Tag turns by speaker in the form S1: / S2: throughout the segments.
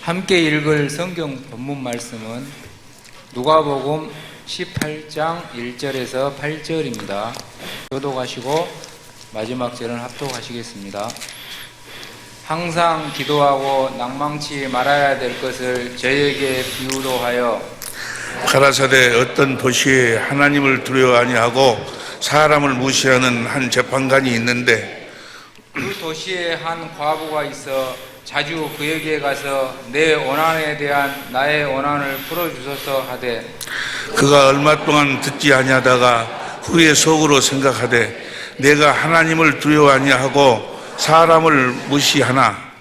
S1: 함께 읽을 성경 본문 말씀은 누가복음 18장 1절에서 8절입니다. 교독하시고 마지막 절은 합독하시겠습니다. 항상 기도하고 낭망치 말아야 될 것을 저에게 비유로 하여
S2: 가라사대 어떤 도시에 하나님을 두려워 아니하고 사람을 무시하는 한 재판관이 있는데
S1: 그 도시에 한 과부가 있어 자주 그에게 가서 내 원한에 대한 나의 원한을 풀어주소서 하되
S2: 그가 얼마 동안 듣지 아니하다가 후에 속으로 생각하되 내가 하나님을 두려워 아니하고 사람을 무시하나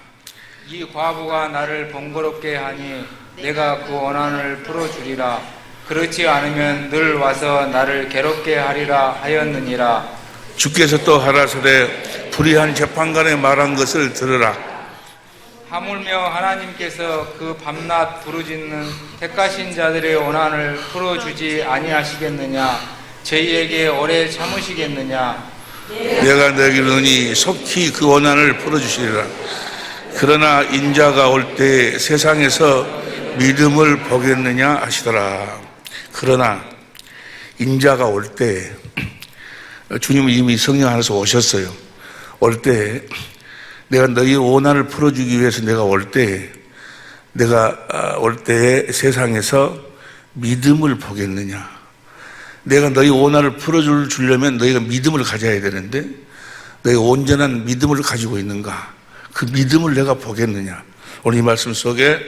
S1: 이 과부가 나를 번거롭게 하니 내가 그 원한을 풀어주리라. 그렇지 않으면 늘 와서 나를 괴롭게 하리라 하였느니라.
S2: 주께서 또 가라사대 불의한 재판관의 말한 것을 들으라.
S1: 하물며 하나님께서 그 밤낮 부르짖는 택하신 자들의 원한을 풀어주지 아니하시겠느냐? 저희에게 오래 참으시겠느냐?
S2: 내가 너에게 이르노니 속히 그 원한을 풀어주시리라. 그러나 인자가 올 때 세상에서 믿음을 보겠느냐 하시더라. 그러나 인자가 올 때 주님은 이미 성령 안에서 오셨어요. 올 때 내가 너희 원한을 풀어주기 위해서 내가 올 때 세상에서 믿음을 보겠느냐. 내가 너희 원한을 풀어주려면 너희가 믿음을 가져야 되는데 너희가 온전한 믿음을 가지고 있는가? 그 믿음을 내가 보겠느냐. 오늘 이 말씀 속에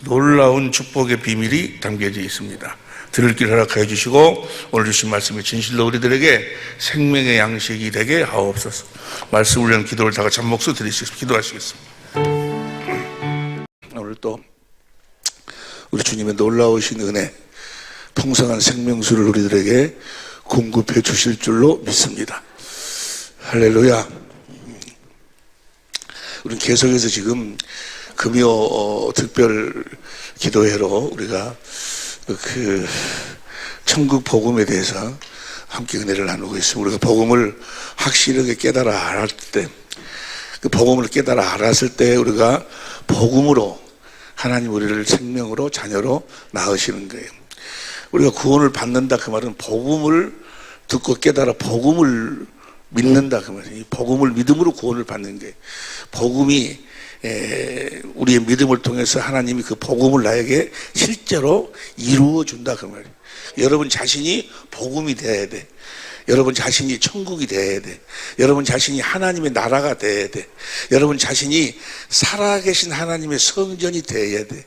S2: 놀라운 축복의 비밀이 담겨져 있습니다. 들을 길 허락하여 주시고 오늘 주신 말씀이 진실로 우리들에게 생명의 양식이 되게 하옵소서. 말씀을 위한 기도를 다 같이 한 목소리 드리시겠습니다. 기도하시겠습니다. 오늘 또 우리 주님의 놀라우신 은혜, 풍성한 생명수를 우리들에게 공급해 주실 줄로 믿습니다. 할렐루야. 우리는 계속해서 지금 금요 특별 기도회로 우리가 천국 복음에 대해서 함께 은혜를 나누고 있습니다. 우리가 복음을 확실하게 깨달아 알았을 때, 그 복음을 깨달아 알았을 때 우리가 복음으로 하나님 우리를 생명으로 자녀로 낳으시는 거예요. 우리가 구원을 받는다 그 말은 복음을 듣고 깨달아 복음을 믿는다 그 말이에요. 복음을 믿음으로 구원을 받는 거예요. 복음이 우리의 믿음을 통해서 하나님이 그 복음을 나에게 실제로 이루어 준다 그 말이에요. 여러분 자신이 복음이 돼야 돼. 여러분 자신이 천국이 돼야 돼. 여러분 자신이 하나님의 나라가 돼야 돼. 여러분 자신이 살아계신 하나님의 성전이 돼야 돼.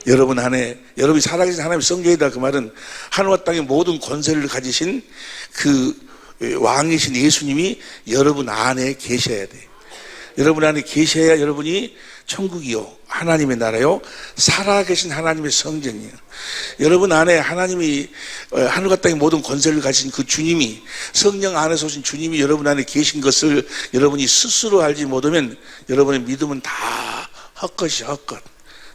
S2: 여러분 안에, 여러분이 살아계신 하나님의 성전이다 그 말은 하늘과 땅의 모든 권세를 가지신 그 왕이신 예수님이 여러분 안에 계셔야 돼. 여러분 안에 계셔야 여러분이 천국이요, 하나님의 나라요, 살아계신 하나님의 성전이요. 여러분 안에 하나님이 하늘과 땅의 모든 권세를 가진 그 주님이, 성령 안에서 오신 주님이 여러분 안에 계신 것을 여러분이 스스로 알지 못하면 여러분의 믿음은 다 헛것이야, 헛것.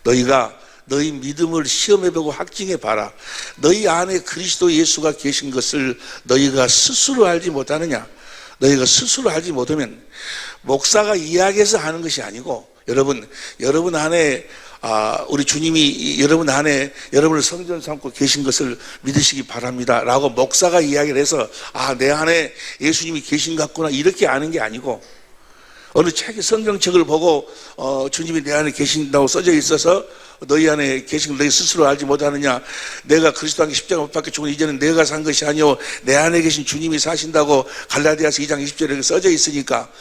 S2: 너희가 너희 믿음을 시험해보고 확증해봐라. 너희 안에 그리스도 예수가 계신 것을 너희가 스스로 알지 못하느냐? 너희가 스스로 알지 못하면 목사가 이야기해서 하는 것이 아니고 여러분 안에 우리 주님이 여러분 안에 여러분을 성전 삼고 계신 것을 믿으시기 바랍니다 라고 목사가 이야기를 해서 내 안에 예수님이 계신 것 같구나 이렇게 아는 게 아니고 어느 책의 성경책을 보고 주님이 내 안에 계신다고 써져 있어서 너희 안에 계신 걸 너희 스스로 알지 못하느냐. 내가 그리스도 안에 십자가 못 박혀 죽은 이제는 내가 산 것이 아니오 내 안에 계신 주님이 사신다고 갈라디아서 2장 20절에 써져 있으니까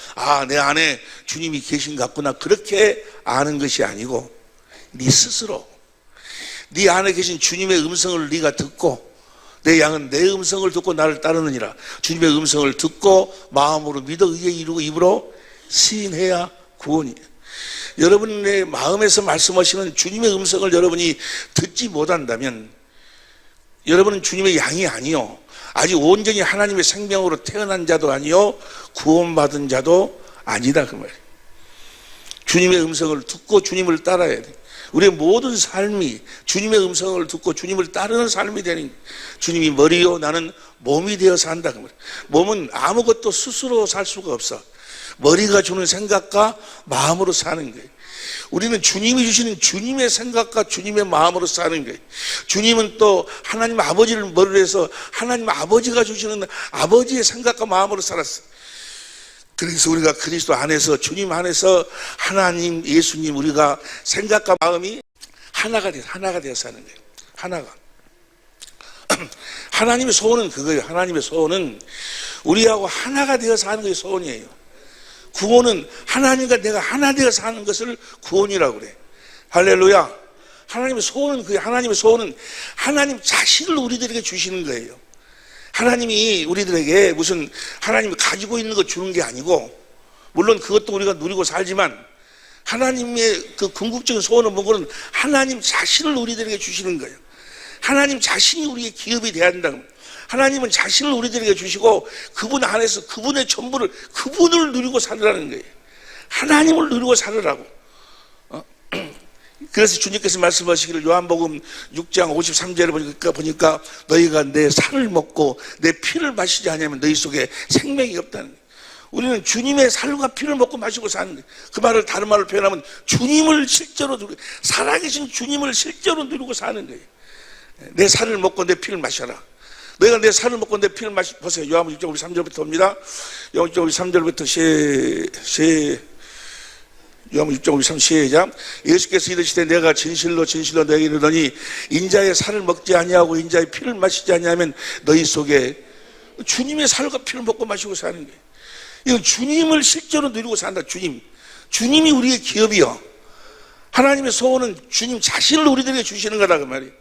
S2: 내 안에 주님이 계신 것 같구나 그렇게 아는 것이 아니고 네 스스로 네 안에 계신 주님의 음성을 네가 듣고 내 양은 내 음성을 듣고 나를 따르느니라. 주님의 음성을 듣고 마음으로 믿어 의에 이루고 입으로 시인해야 구원이에요. 여러분의 마음에서 말씀하시는 주님의 음성을 여러분이 듣지 못한다면 여러분은 주님의 양이 아니요, 아직 온전히 하나님의 생명으로 태어난 자도 아니요 구원받은 자도 아니다 그 말이에요. 주님의 음성을 듣고 주님을 따라야 돼. 우리의 모든 삶이 주님의 음성을 듣고 주님을 따르는 삶이 되는 거예요. 주님이 머리요 나는 몸이 되어 산다 그 말이에요. 몸은 아무것도 스스로 살 수가 없어. 머리가 주는 생각과 마음으로 사는 거예요. 우리는 주님이 주시는 주님의 생각과 주님의 마음으로 사는 거예요. 주님은 또 하나님 아버지를 머리로 해서 하나님 아버지가 주시는 아버지의 생각과 마음으로 살았어요. 그래서 우리가 그리스도 안에서, 주님 안에서 하나님, 예수님, 우리가 생각과 마음이 하나가 되어 사는 거예요. 하나가. 하나님의 소원은 그거예요. 하나님의 소원은 우리하고 하나가 되어 사는 게 소원이에요. 구원은 하나님과 내가 하나 되어 사는 것을 구원이라고 그래. 할렐루야. 하나님의 소원은 그게, 하나님의 소원은 하나님 자신을 우리들에게 주시는 거예요. 하나님이 우리들에게 무슨 하나님이 가지고 있는 거 주는 게 아니고, 물론 그것도 우리가 누리고 살지만 하나님의 그 궁극적인 소원은 뭐고는 하나님 자신을 우리들에게 주시는 거예요. 하나님 자신이 우리의 기업이 되어야 한다고. 하나님은 자신을 우리들에게 주시고 그분 안에서 그분의 전부를, 그분을 누리고 살으라는 거예요. 하나님을 누리고 살으라고. 그래서 주님께서 말씀하시기를 요한복음 6장 53절에 보니까 너희가 내 살을 먹고 내 피를 마시지 않으면 너희 속에 생명이 없다는 거예요. 우리는 주님의 살과 피를 먹고 마시고 사는 거예요. 그 말을 다른 말로 표현하면 주님을 실제로 누리고, 살아계신 주님을 실제로 누리고 사는 거예요. 내 살을 먹고 내 피를 마셔라. 너희가 내 살을 먹고 내 피를 보세요. 요한복음 6장 53절부터 옵니다. 요한복음 53절부터 요한복음 6장 53 시작. 예수께서 이르시되 내가 진실로 진실로 너희에게 이르노니 인자의 살을 먹지 아니하고 인자의 피를 마시지 아니하면 너희 속에, 주님의 살과 피를 먹고 마시고 사는 거예요. 이건 주님을 실제로 누리고 산다. 주님이 우리의 기업이요. 하나님의 소원은 주님 자신을 우리들에게 주시는 거다 그 말이에요.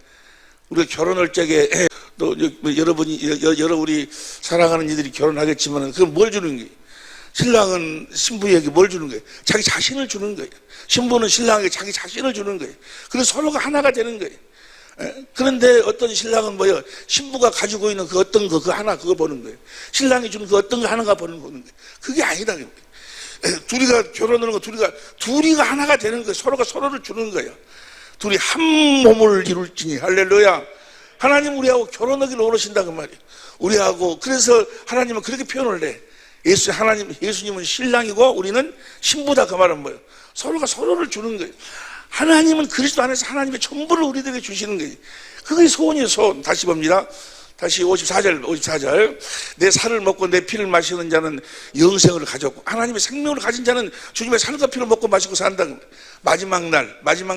S2: 우리가 결혼할 적에 또 여러 우리 사랑하는 이들이 결혼하겠지만 그건 뭘 주는 거예요? 신랑은 신부에게 뭘 주는 거예요? 자기 자신을 주는 거예요. 신부는 신랑에게 자기 자신을 주는 거예요. 그래서 서로가 하나가 되는 거예요. 그런데 어떤 신랑은 뭐예요? 신부가 가지고 있는 그 어떤 거, 그 하나, 그거 보는 거예요. 신랑이 주는 그 어떤 거 하나가 보는 거예요. 그게 아니다. 둘이가 결혼하는 거, 둘이가 하나가 되는 거예요. 서로가 서로를 주는 거예요. 둘이 한 몸을 이룰지니. 할렐루야. 하나님 우리하고 결혼하기를 원하신다 그 말이에요. 우리하고. 그래서 하나님은 그렇게 표현을 해. 예수님은 신랑이고 우리는 신부다 그 말은 뭐예요? 서로가 서로를 주는 거예요. 하나님은 그리스도 안에서 하나님의 전부를 우리들에게 주시는 거예요. 그게 소원이에요. 소원. 다시 봅니다. 다시 54절. 내 살을 먹고 내 피를 마시는 자는 영생을 가졌고 하나님의 생명을 가진 자는 주님의 살과 피를 먹고 마시고 산다. 마지막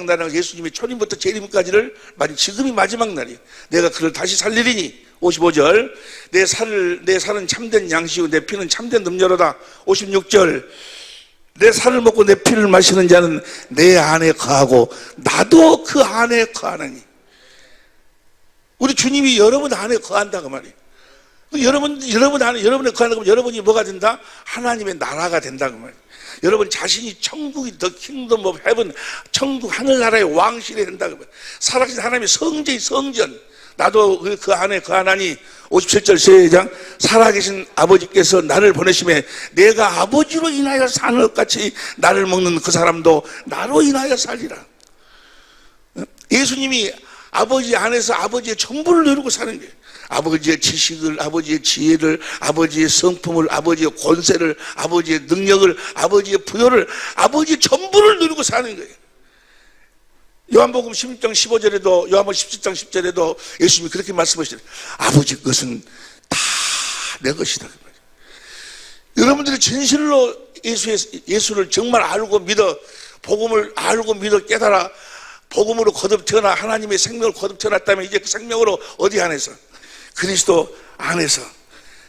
S2: 날은 예수님이 초림부터 재림까지를, 지금이 마지막 날이에요. 내가 그를 다시 살리리니. 55절. 내 살은 참된 양식이고 내 피는 참된 음료로다. 56절. 내 살을 먹고 내 피를 마시는 자는 내 안에 거하고 나도 그 안에 거하나니. 우리 주님이 여러분 안에 거한다 그 말이에요. 여러분 안에, 여러분에 거한다 그러면 여러분이 뭐가 된다? 하나님의 나라가 된다 그 말이에요. 여러분 자신이 천국이 더 킹덤 오브 헤븐, 천국 하늘나라의 왕실이 된다 그 말이에요. 살아계신 하나님의 성전. 나도 그 안에 거하나니. 57절 시작. 살아계신 아버지께서 나를 보내심에 내가 아버지로 인하여 사는 것 같이 나를 먹는 그 사람도 나로 인하여 살리라. 예수님이 아버지 안에서 아버지의 전부를 누리고 사는 거예요. 아버지의 지식을, 아버지의 지혜를, 아버지의 성품을, 아버지의 권세를, 아버지의 능력을, 아버지의 부여를, 아버지의 전부를 누리고 사는 거예요. 요한복음 16장 15절에도, 요한복음 17장 10절에도 예수님이 그렇게 말씀하시죠. 아버지 것은 다 내 것이다. 여러분들이 진실로 예수를 정말 알고 믿어, 복음을 알고 믿어 깨달아 복음으로 거듭 태어나 하나님의 생명을 거듭 태어났다면 이제 그 생명으로 어디 안에서? 그리스도 안에서.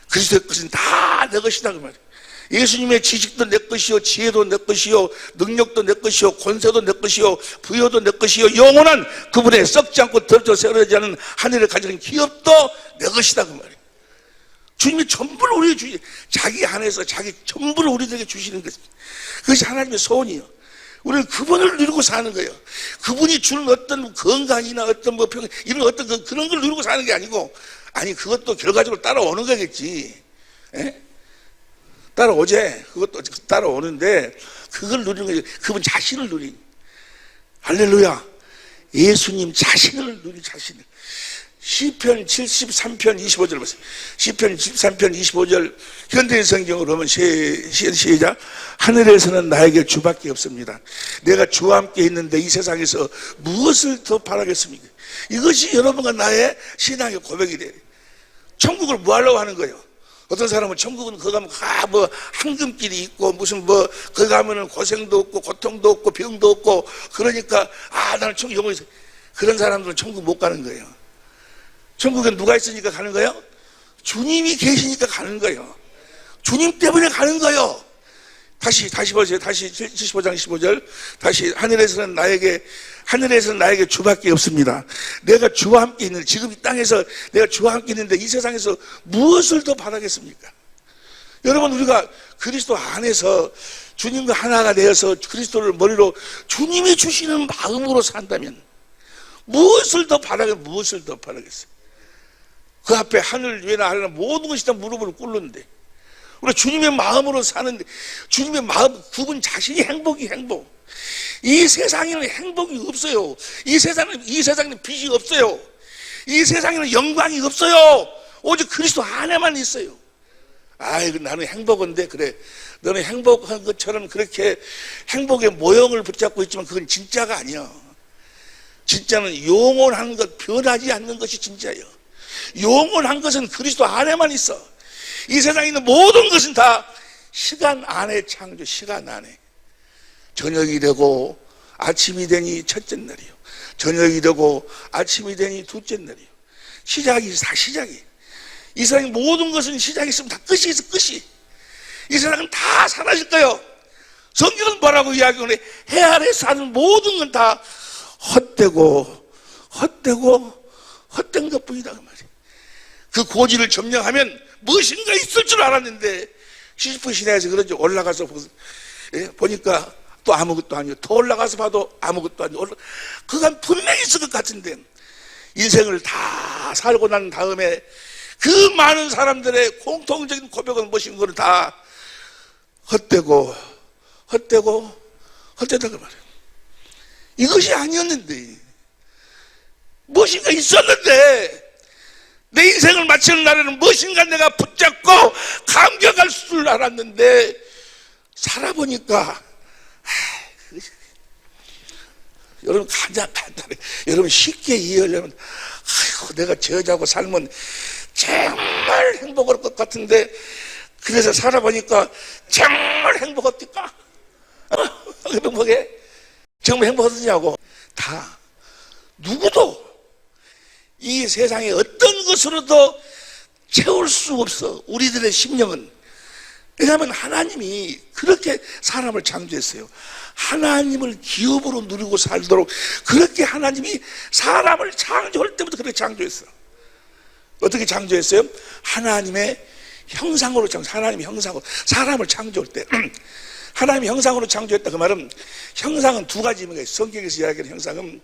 S2: 그리스도의 것은 다 내 것이다 그 말이에요. 예수님의 지식도 내 것이요, 지혜도 내 것이요, 능력도 내 것이요, 권세도 내 것이요, 부여도 내 것이요, 영원한 그분의 썩지 않고 더럽지 세워지지 않은 하늘을 가지는 기업도 내 것이다 그 말이에요. 주님이 전부를 우리에게 주시, 자기 안에서 자기 전부를 우리들에게 주시는 것. 그것이 하나님의 소원이요. 우리는 그분을 누리고 사는 거예요. 그분이 주는 어떤 건강이나 어떤 평, 이런 어떤 그런 걸 누리고 사는 게 아니고, 아니 그것도 결과적으로 따라오는 거겠지. 에? 따라오제. 그것도 따라오는데 그걸 누리는 거지. 그분 자신을 누리. 할렐루야. 예수님 자신을 누리. 자신을. 시편 73편 25절 보세요. 시편 73편 25절 현대인 성경으로 보면 시작. 하늘에서는 나에게 주밖에 없습니다. 내가 주와 함께 있는데 이 세상에서 무엇을 더 바라겠습니까? 이것이 여러분과 나의 신앙의 고백이 돼요. 천국을 뭐 하려고 하는 거예요? 어떤 사람은 천국은 거기 가면 뭐 황금길이 있고 무슨 뭐 거기 가면은 고생도 없고 고통도 없고 병도 없고 그러니까 나는 천국 영원히 있어. 그런 사람들은 천국 못 가는 거예요. 천국엔 누가 있으니까 가는 거예요? 주님이 계시니까 가는 거예요. 주님 때문에 가는 거예요. 다시 보세요. 다시 75장 15절. 다시 하늘에서는 나에게 주밖에 없습니다. 내가 주와 함께 있는데, 지금 이 땅에서 내가 주와 함께 있는데 이 세상에서 무엇을 더 바라겠습니까? 여러분, 우리가 그리스도 안에서 주님과 하나가 되어서 그리스도를 머리로 주님이 주시는 마음으로 산다면 무엇을 더 바라겠어요? 그 앞에 하늘 위나 아래나 모든 것이 다 무릎을 꿇는데 우리가 주님의 마음으로 사는데, 주님의 마음, 그분 자신이 행복. 이 세상에는 행복이 없어요. 이 세상에는 빛이 없어요. 이 세상에는 영광이 없어요. 오직 그리스도 안에만 있어요. 나는 행복한데, 그래. 너는 행복한 것처럼 그렇게 행복의 모형을 붙잡고 있지만 그건 진짜가 아니야. 진짜는 영원한 것, 변하지 않는 것이 진짜예요. 영원한 것은 그리스도 안에만 있어. 이 세상에 있는 모든 것은 다 시간 안에 창조, 시간 안에. 저녁이 되고 아침이 되니 첫째 날이요. 저녁이 되고 아침이 되니 둘째 날이요. 다 시작이. 이 세상의 모든 것은 시작이 있으면 다 끝이 있어, 끝이. 이 세상은 다 사라질 거예요. 성경은 뭐라고 이야기하네? 해 아래 사는 모든 건 다 헛된 것뿐이다, 그 말이에요. 그 고지를 점령하면 무엇인가 있을 줄 알았는데, 시지프 시내에서 그런지 올라가서 보니까 또 아무것도 아니고, 더 올라가서 봐도 아무것도 아니고, 그건 분명히 있을 것 같은데, 인생을 다 살고 난 다음에 그 많은 사람들의 공통적인 고백은 무엇인가를 다 헛되고 그 말이에요. 이것이 아니었는데, 무엇인가 있었는데, 내 인생을 마치는 날에는 무엇인가 내가 붙잡고 감격할 줄 알았는데, 살아보니까, 여러분, 간단해. 여러분, 쉽게 이해하려면, 내가 저 여자하고 살면 정말 행복할 것 같은데, 그래서 살아보니까 정말 행복합니까? 행복해? 정말 행복하느냐고. 다, 누구도 이 세상에 어떤 것으로도 채울 수 없어, 우리들의 심령은. 왜냐하면 하나님이 그렇게 사람을 창조했어요. 하나님을 기업으로 누리고 살도록 그렇게 하나님이 사람을 창조할 때부터 그렇게 창조했어. 어떻게 창조했어요? 하나님의 형상으로 하나님의 형상으로 사람을 창조할 때 하나님의 형상으로 창조했다. 그 말은 형상은 두 가지 의미가 있어요. 성경에서 이야기하는 형상은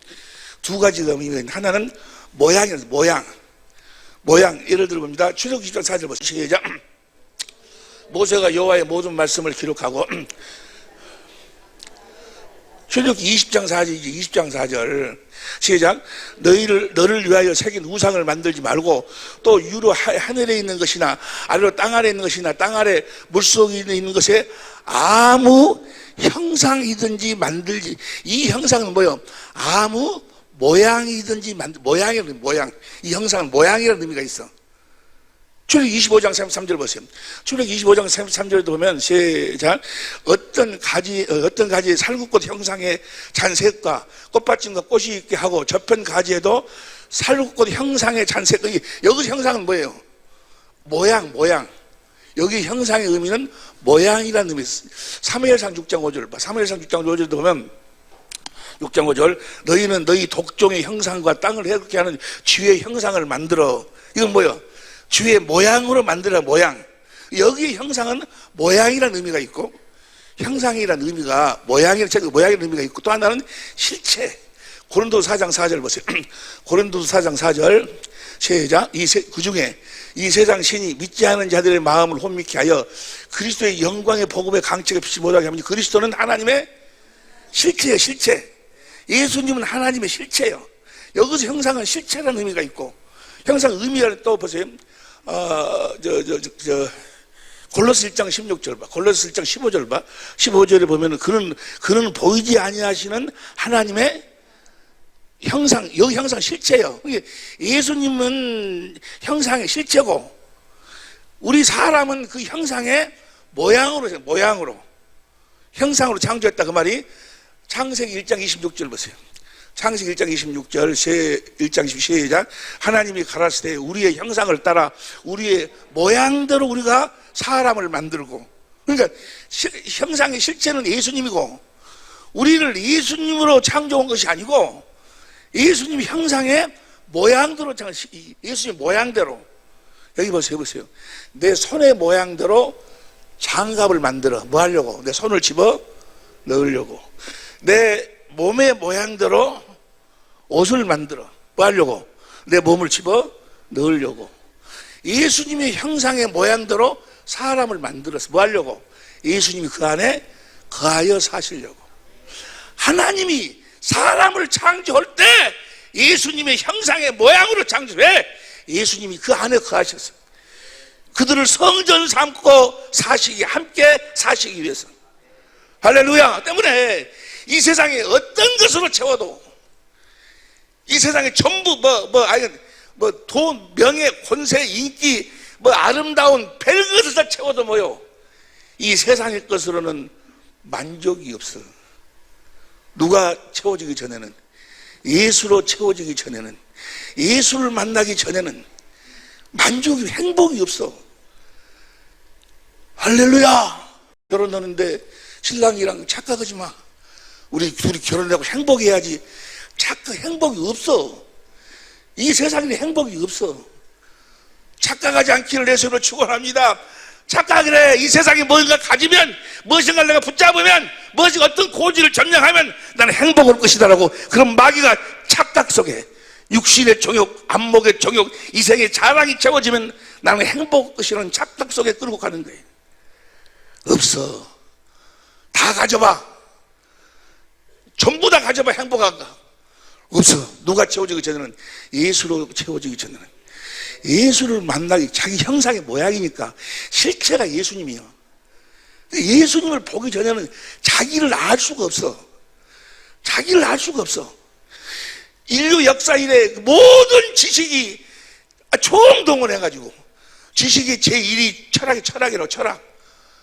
S2: 두 가지 의미가 있는데, 하나는 모양이라서 모양. 예를 들어 봅니다. 출애굽기 20장 4절 보세요. 시작. 모세가 여호와의 모든 말씀을 기록하고, 출애굽기 20장 4절 시작. 너를 위하여 새긴 우상을 만들지 말고, 또 위로 하늘에 있는 것이나 아래로 땅 아래에 있는 것이나 땅 아래 물속에 있는 것에 아무 형상이든지 만들지. 이 형상은 뭐예요? 아무 모양이든지 모양이라는 모양. 이 형상은 모양이라는 의미가 있어. 출애굽기 25장 33절 보세요. 출애굽기 25장 33절도 보면 시작. 어떤 가지의 살구꽃 형상의 잔색과 꽃받침과 꽃이 있게 하고, 저편 가지에도 살구꽃 형상의 잔색. 여기 형상은 뭐예요? 모양. 여기 형상의 의미는 모양이라는 의미. 사무엘상 6장 5절 봐. 사무엘상 6장 5절도 보면 6장 5절. 너희는 너희 독종의 형상과 땅을 해롭게 하는 쥐의 형상을 만들어. 이건 뭐예요? 쥐의 모양으로 만들어, 모양. 여기의 형상은 모양이라는 의미가 있고, 형상이라는 의미가 모양이라는 의미가 있고, 또 하나는 실체. 고린도서 4장 4절 보세요. 고린도서 4장 4절 시작. 그 중에 이 세상 신이 믿지 않은 자들의 마음을 혼미케 하여 그리스도의 영광의 복음의 강체가 빛이 못하게 하면, 그리스도는 하나님의 실체예요. 실체. 예수님은 하나님의 실체예요. 여기서 형상은 실체라는 의미가 있고, 형상 의미를 또 보세요. 골로새 1장 16절 봐. 골로새 1장 15절 봐. 15절에 보면은 그는 보이지 아니하시는 하나님의 형상, 여기 형상 실체예요. 예수님은 형상의 실체고, 우리 사람은 그 형상의 모양으로 형상으로 창조했다, 그 말이 창세기 1장 26절 보세요. 창세기 1장 26절, 1장 20 시작. 하나님이 가라사대 우리의 형상을 따라 우리의 모양대로 우리가 사람을 만들고, 그러니까 형상의 실체는 예수님이고, 우리를 예수님으로 창조한 것이 아니고 예수님 형상의 모양대로, 예수님 모양대로. 여기 보세요. 내 손의 모양대로 장갑을 만들어. 뭐 하려고? 내 손을 집어 넣으려고. 내 몸의 모양대로 옷을 만들어. 뭐 하려고? 내 몸을 집어 넣으려고. 예수님의 형상의 모양대로 사람을 만들어서 뭐 하려고? 예수님이 그 안에 거하여 사시려고. 하나님이 사람을 창조할 때 예수님의 형상의 모양으로 창조해. 예수님이 그 안에 거하셨어요. 그들을 성전 삼고 함께 사시기 위해서. 할렐루야. 때문에 이 세상에 어떤 것으로 채워도, 이 세상에 전부 돈, 명예, 권세, 인기, 아름다운 별것을 다 채워도 뭐요? 이 세상의 것으로는 만족이 없어. 누가 채워지기 전에는, 예수로 채워지기 전에는, 예수를 만나기 전에는 만족이, 행복이 없어. 할렐루야. 결혼하는데 신랑이랑 착각하지 마. 우리 둘이 결혼하고 행복해야지. 행복이 없어. 이 세상에 행복이 없어. 착각하지 않기를 예수로 축원합니다. 착각을 해. 이 세상에 뭔가 가지면, 무엇인가 내가 붙잡으면, 무엇인가 어떤 고지를 점령하면 나는 행복할 것이다라고, 그런 마귀가 착각 속에, 육신의 정욕, 안목의 정욕, 이생의 자랑이 채워지면 나는 행복할 것이라는 착각 속에 끌고 가는 거예요. 없어. 다 가져봐. 전부 다 가져봐. 행복한가? 없어. 누가 채워지기 전에는, 예수로 채워지기 전에는, 예수를 만나기, 자기 형상의 모양이니까 실체가 예수님이요. 예수님을 보기 전에는 자기를 알 수가 없어. 자기를 알 수가 없어. 인류 역사 이래 모든 지식이 총동원해가지고, 지식이 제1위 철학이라고.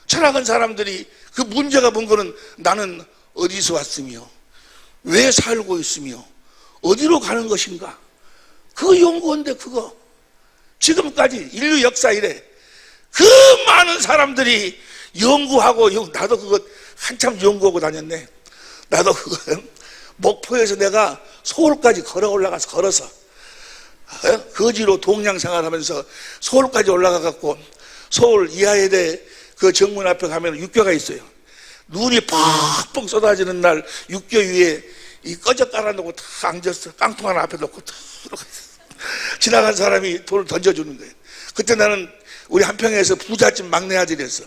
S2: 철학은 사람들이 그 문제가 뭔가는 나는 어디서 왔으며 왜 살고 있으며 어디로 가는 것인가, 그거 연구인데, 그거 지금까지 인류 역사 이래 그 많은 사람들이 연구하고, 나도 그거 한참 연구하고 다녔네. 나도 그거 목포에서 내가 서울까지 걸어서 거지로 동양 생활하면서 서울까지 올라가갖고, 서울 이하에대 그 정문 앞에 가면 육교가 있어요. 눈이 팍팍 쏟아지는 날 육교 위에 이 꺼져 깔아놓고 다 앉았어. 깡통 하나 앞에 놓고 다 지나간 사람이 돌을 던져주는 거예요. 그때 나는 우리 한평에서 부잣집 막내 아들이었어.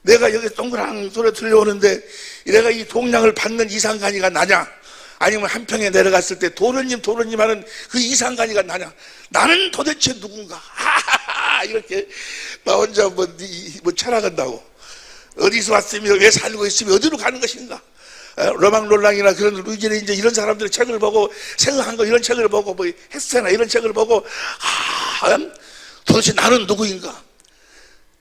S2: 내가 여기 동그랑 소리 들려오는데 내가 이 동양을 받는 이상간이가 나냐, 아니면 한평에 내려갔을 때 도련님 하는 그 이상간이가 나냐, 나는 도대체 누군가, 이렇게 나 혼자 철학한다고. 어디서 왔으며 왜 살고 있으며 어디로 가는 것인가. 로망롤랑이나 그런 루이지네 이제 이런 사람들의 책을 보고 생각한 거, 이런 책을 보고 헤세나 이런 책을 보고 도대체 나는 누구인가,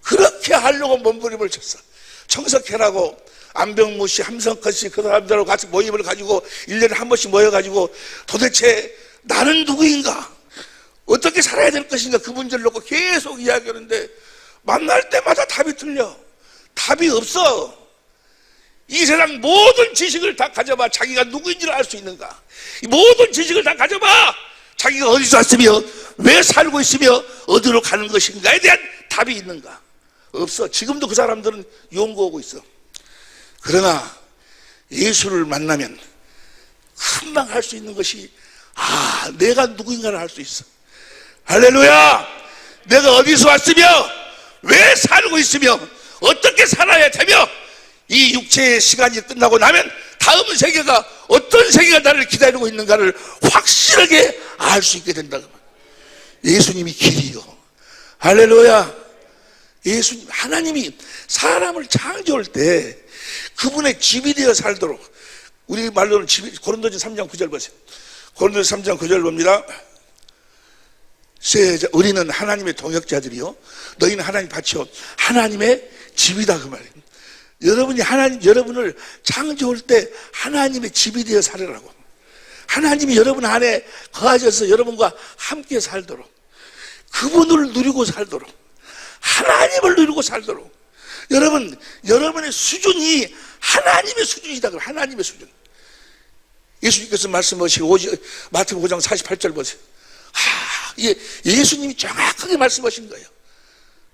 S2: 그렇게 하려고 몸부림을 쳤어. 청석회라고 안병무 씨, 함성컷 씨, 그 사람들하고 같이 모임을 가지고 1년에 한 번씩 모여가지고 도대체 나는 누구인가, 어떻게 살아야 될 것인가, 그 문제를 놓고 계속 이야기하는데 만날 때마다 답이 틀려. 답이 없어. 이 세상 모든 지식을 다 가져봐. 자기가 누구인지를 알 수 있는가? 이 모든 지식을 다 가져봐. 자기가 어디서 왔으며 왜 살고 있으며 어디로 가는 것인가에 대한 답이 있는가? 없어. 지금도 그 사람들은 연구하고 있어. 그러나 예수를 만나면 금방 할 수 있는 것이, 내가 누구인가를 알 수 있어. 할렐루야. 내가 어디서 왔으며 왜 살고 있으며 어떻게 살아야 되며, 이 육체의 시간이 끝나고 나면 다음 세계가 어떤 세계가 나를 기다리고 있는가를 확실하게 알 수 있게 된다. 예수님이 길이요. 할렐루야. 예수님, 하나님이 사람을 창조할 때 그분의 집이 되어 살도록, 우리 말로는 집이, 고린도전 3장 9절 보세요. 고린도전 3장 9절 봅니다. 우리는 하나님의 동역자들이요, 너희는 하나님 밭이요 하나님의 집이다, 그 말이에요. 여러분을 창조할 때 하나님의 집이 되어 살으라고. 하나님이 여러분 안에 거하셔서 여러분과 함께 살도록, 그분을 누리고 살도록, 하나님을 누리고 살도록. 여러분의 수준이 하나님의 수준이다. 하나님의 수준. 예수님께서 말씀하시고 마태복음 5장 48절 보세요. 예수님이 정확하게 말씀하신 거예요.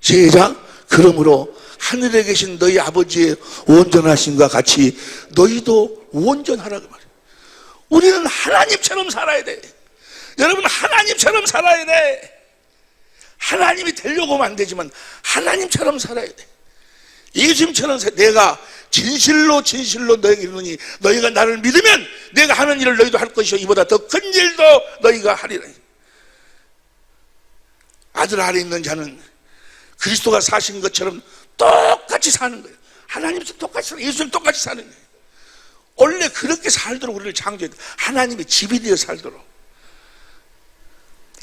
S2: 시작. 그러므로 하늘에 계신 너희 아버지의 온전하심과 같이 너희도 온전하라고 말이에요. 우리는 하나님처럼 살아야 돼. 여러분, 하나님처럼 살아야 돼. 하나님이 되려고 하면 안 되지만 하나님처럼 살아야 돼. 예수님처럼 내가 진실로 너에게 이르노니 너희가 나를 믿으면 내가 하는 일을 너희도 할 것이요 이보다 더 큰 일도 너희가 하리라. 아들 안에 있는 자는 그리스도가 사신 것처럼 똑같이 사는 거예요. 하나님도 똑같이 사는 거예요. 예수님 똑같이 사는 거예요. 원래 그렇게 살도록 우리를 창조해, 하나님의 집이 되어 살도록.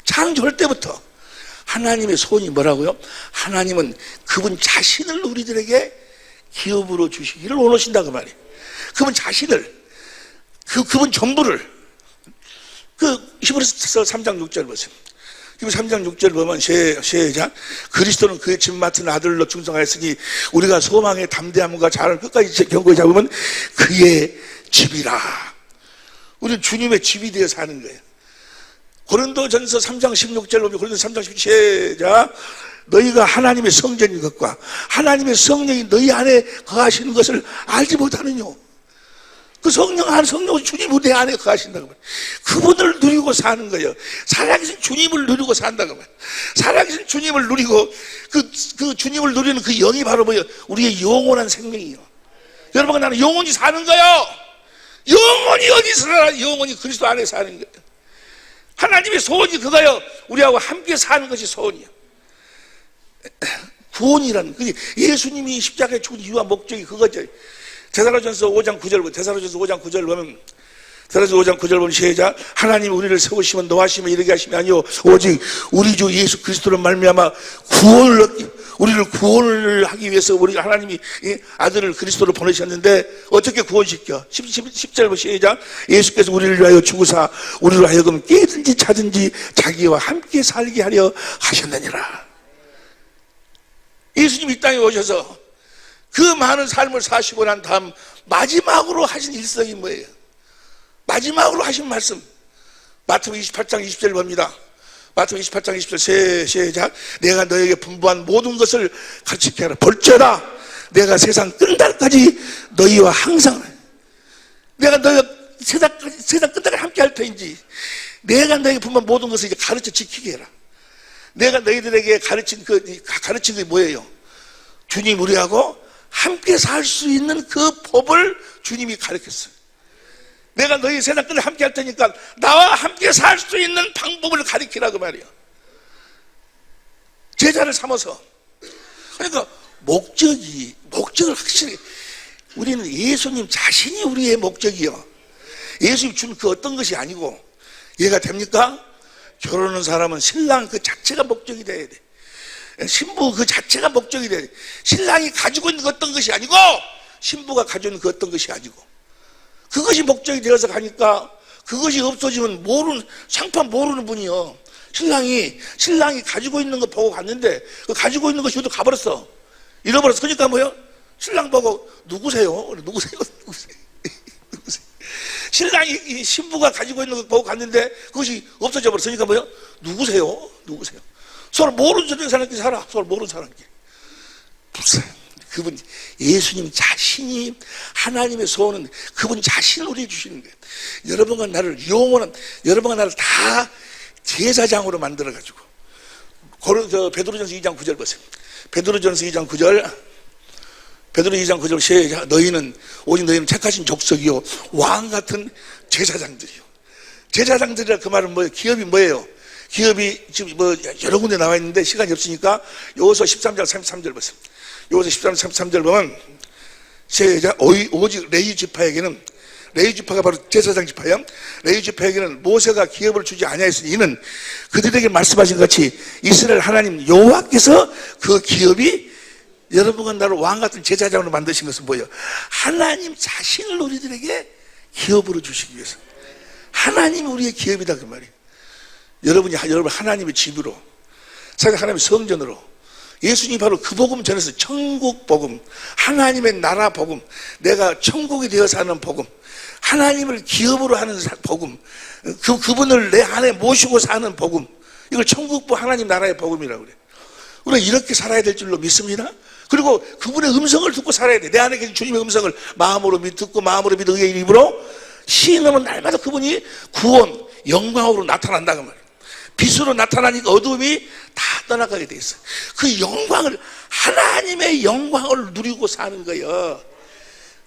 S2: 창조할 때부터 하나님의 소원이 뭐라고요? 하나님은 그분 자신을 우리들에게 기업으로 주시기를 원하신다, 그 말이에요. 그분 자신을, 그분 전부를. 히브리서 3장 6절 보세요. 히브리서 3장 6절 보면 시작. 그리스도는 그의 집 맡은 아들로 충성하였으니 우리가 소망의 담대함과 자를 끝까지 견고히 잡으면 그의 집이라. 우리는 주님의 집이 되어 사는 거예요. 고린도전서 3장 16절 보면, 고린도전서 3장 16절 시작. 너희가 하나님의 성전인 것과 하나님의 성령이 너희 안에 거하시는 것을 알지 못하느뇨. 그 성령은 주님 내 안에 거하신다고 말이에요. 그분을 누리고 사는 거예요. 살아계신 주님을 누리고 산다고 말이에요. 살아계신 주님을 누리고, 그 주님을 누리는 그 영이 바로 뭐예요? 우리의 영원한 생명이에요. 여러분, 나는 영원히 사는 거예요. 영원히 어디서 살아? 영원히 그리스도 안에 사는 거예요. 하나님의 소원이 그거예요. 우리하고 함께 사는 것이 소원이에요. 구원이라는, 예수님이 십자가에 죽은 이유와 목적이 그거죠. 데살로니가전서 5장 9절 보면, 데살로니가전서 5장 9절 보면 시작. 하나님이 우리를 세우시면 노하시면 이르게 하심이 아니요 오직 우리 주 예수 그리스도로 말미암아 우리를 구원을 하기 위해서 우리 하나님이 아들을 그리스도로 보내셨는데 어떻게 구원시켜? 10절 보면 시작. 예수께서 우리를 위하여 죽으사 우리로 하여금 깨든지 차든지 자기와 함께 살게 하려 하셨느니라. 예수님이 이 땅에 오셔서 그 많은 삶을 사시고 난 다음 마지막으로 하신 일성이 뭐예요? 마지막으로 하신 말씀, 마태복음 28장 20절 봅니다. 마태복음 28장 20절 시작. 내가 너에게 분부한 모든 것을 가르치게 하라. 볼지어다 내가 세상 끝날까지 너희와 항상, 내가 너희가 세상 끝날까지 함께 할 터인지, 내가 너에게 분부한 모든 것을 이제 가르쳐 지키게 해라. 내가 너희들에게 가르친 게 뭐예요? 주님 우리하고 함께 살 수 있는 그 법을 주님이 가르쳤어요. 내가 너희 세상 끝에 함께 할 테니까 나와 함께 살 수 있는 방법을 가르치라고 말이에요. 제자를 삼아서. 그러니까 목적을 확실히, 우리는 예수님 자신이 우리의 목적이요. 예수님 준 그 어떤 것이 아니고, 이해가 됩니까? 결혼하는 사람은 신랑 그 자체가 목적이 돼야 돼. 신부 그 자체가 목적이 돼야 돼. 신랑이 가지고 있는 그 어떤 것이 아니고, 신부가 가지고 있는 그 어떤 것이 아니고, 그것이 목적이 되어서 가니까 그것이 없어지면 상판 모르는 분이요. 신랑이 가지고 있는 거 보고 갔는데 그 가지고 있는 것이 또 가버렸어. 잃어버렸어. 그러니까 뭐요? 신랑 보고 누구세요? 신랑이 신부가 가지고 있는 거 보고 갔는데 그것이 없어져 버렸으니까 뭐요? 누구세요? 서로 모르는 사람끼리 살아. 서로 모르는 사람끼리. 그분 예수님 자신이, 하나님의 소원은 그분 자신을 우리에게 주시는 거예요. 여러분과 나를 다 제사장으로 만들어가지고. 베드로전서 2장 9절 보세요. 베드로전서 2장 9절 시작. 오직 너희는 택하신 족속이요 왕 같은 제사장들이요. 제사장들이라 그 말은 뭐예요? 기업이 뭐예요? 기업이 지금 뭐 여러 군데 나와 있는데 시간이 없으니까 요서 13장 33절 보세요. 요서 13장 33절 보면 시작. 오직 레위 지파에게는, 레위 지파가 바로 제사장 지파예요. 레위 지파에게는 모세가 기업을 주지 아니하였으니 이는 그들에게 말씀하신 같이 이스라엘 하나님 여호와께서 그 기업이 여러분과 나를 왕 같은 제사장으로 만드신 것은 뭐예요? 하나님 자신을 우리들에게 기업으로 주시기 위해서. 하나님이 우리의 기업이다 그 말이에요. 여러분 하나님의 집으로, 하나님의 성전으로, 예수님이 바로 그 복음 전해서 천국 복음, 하나님의 나라 복음, 내가 천국이 되어 사는 복음, 하나님을 기업으로 하는 복음, 그분을 내 안에 모시고 사는 복음, 이걸 천국부 하나님 나라의 복음이라고 그래요. 우리가 이렇게 살아야 될 줄로 믿습니다. 그리고 그분의 음성을 듣고 살아야 돼. 내 안에 계신 주님의 음성을 마음으로 듣고 마음으로 믿어 의의 입으로 시인하면 날마다 그분이 구원, 영광으로 나타난다고 말이에요. 빛으로 나타나니까 어두움이 다 떠나가게 돼 있어요. 그 영광을, 하나님의 영광을 누리고 사는 거예요.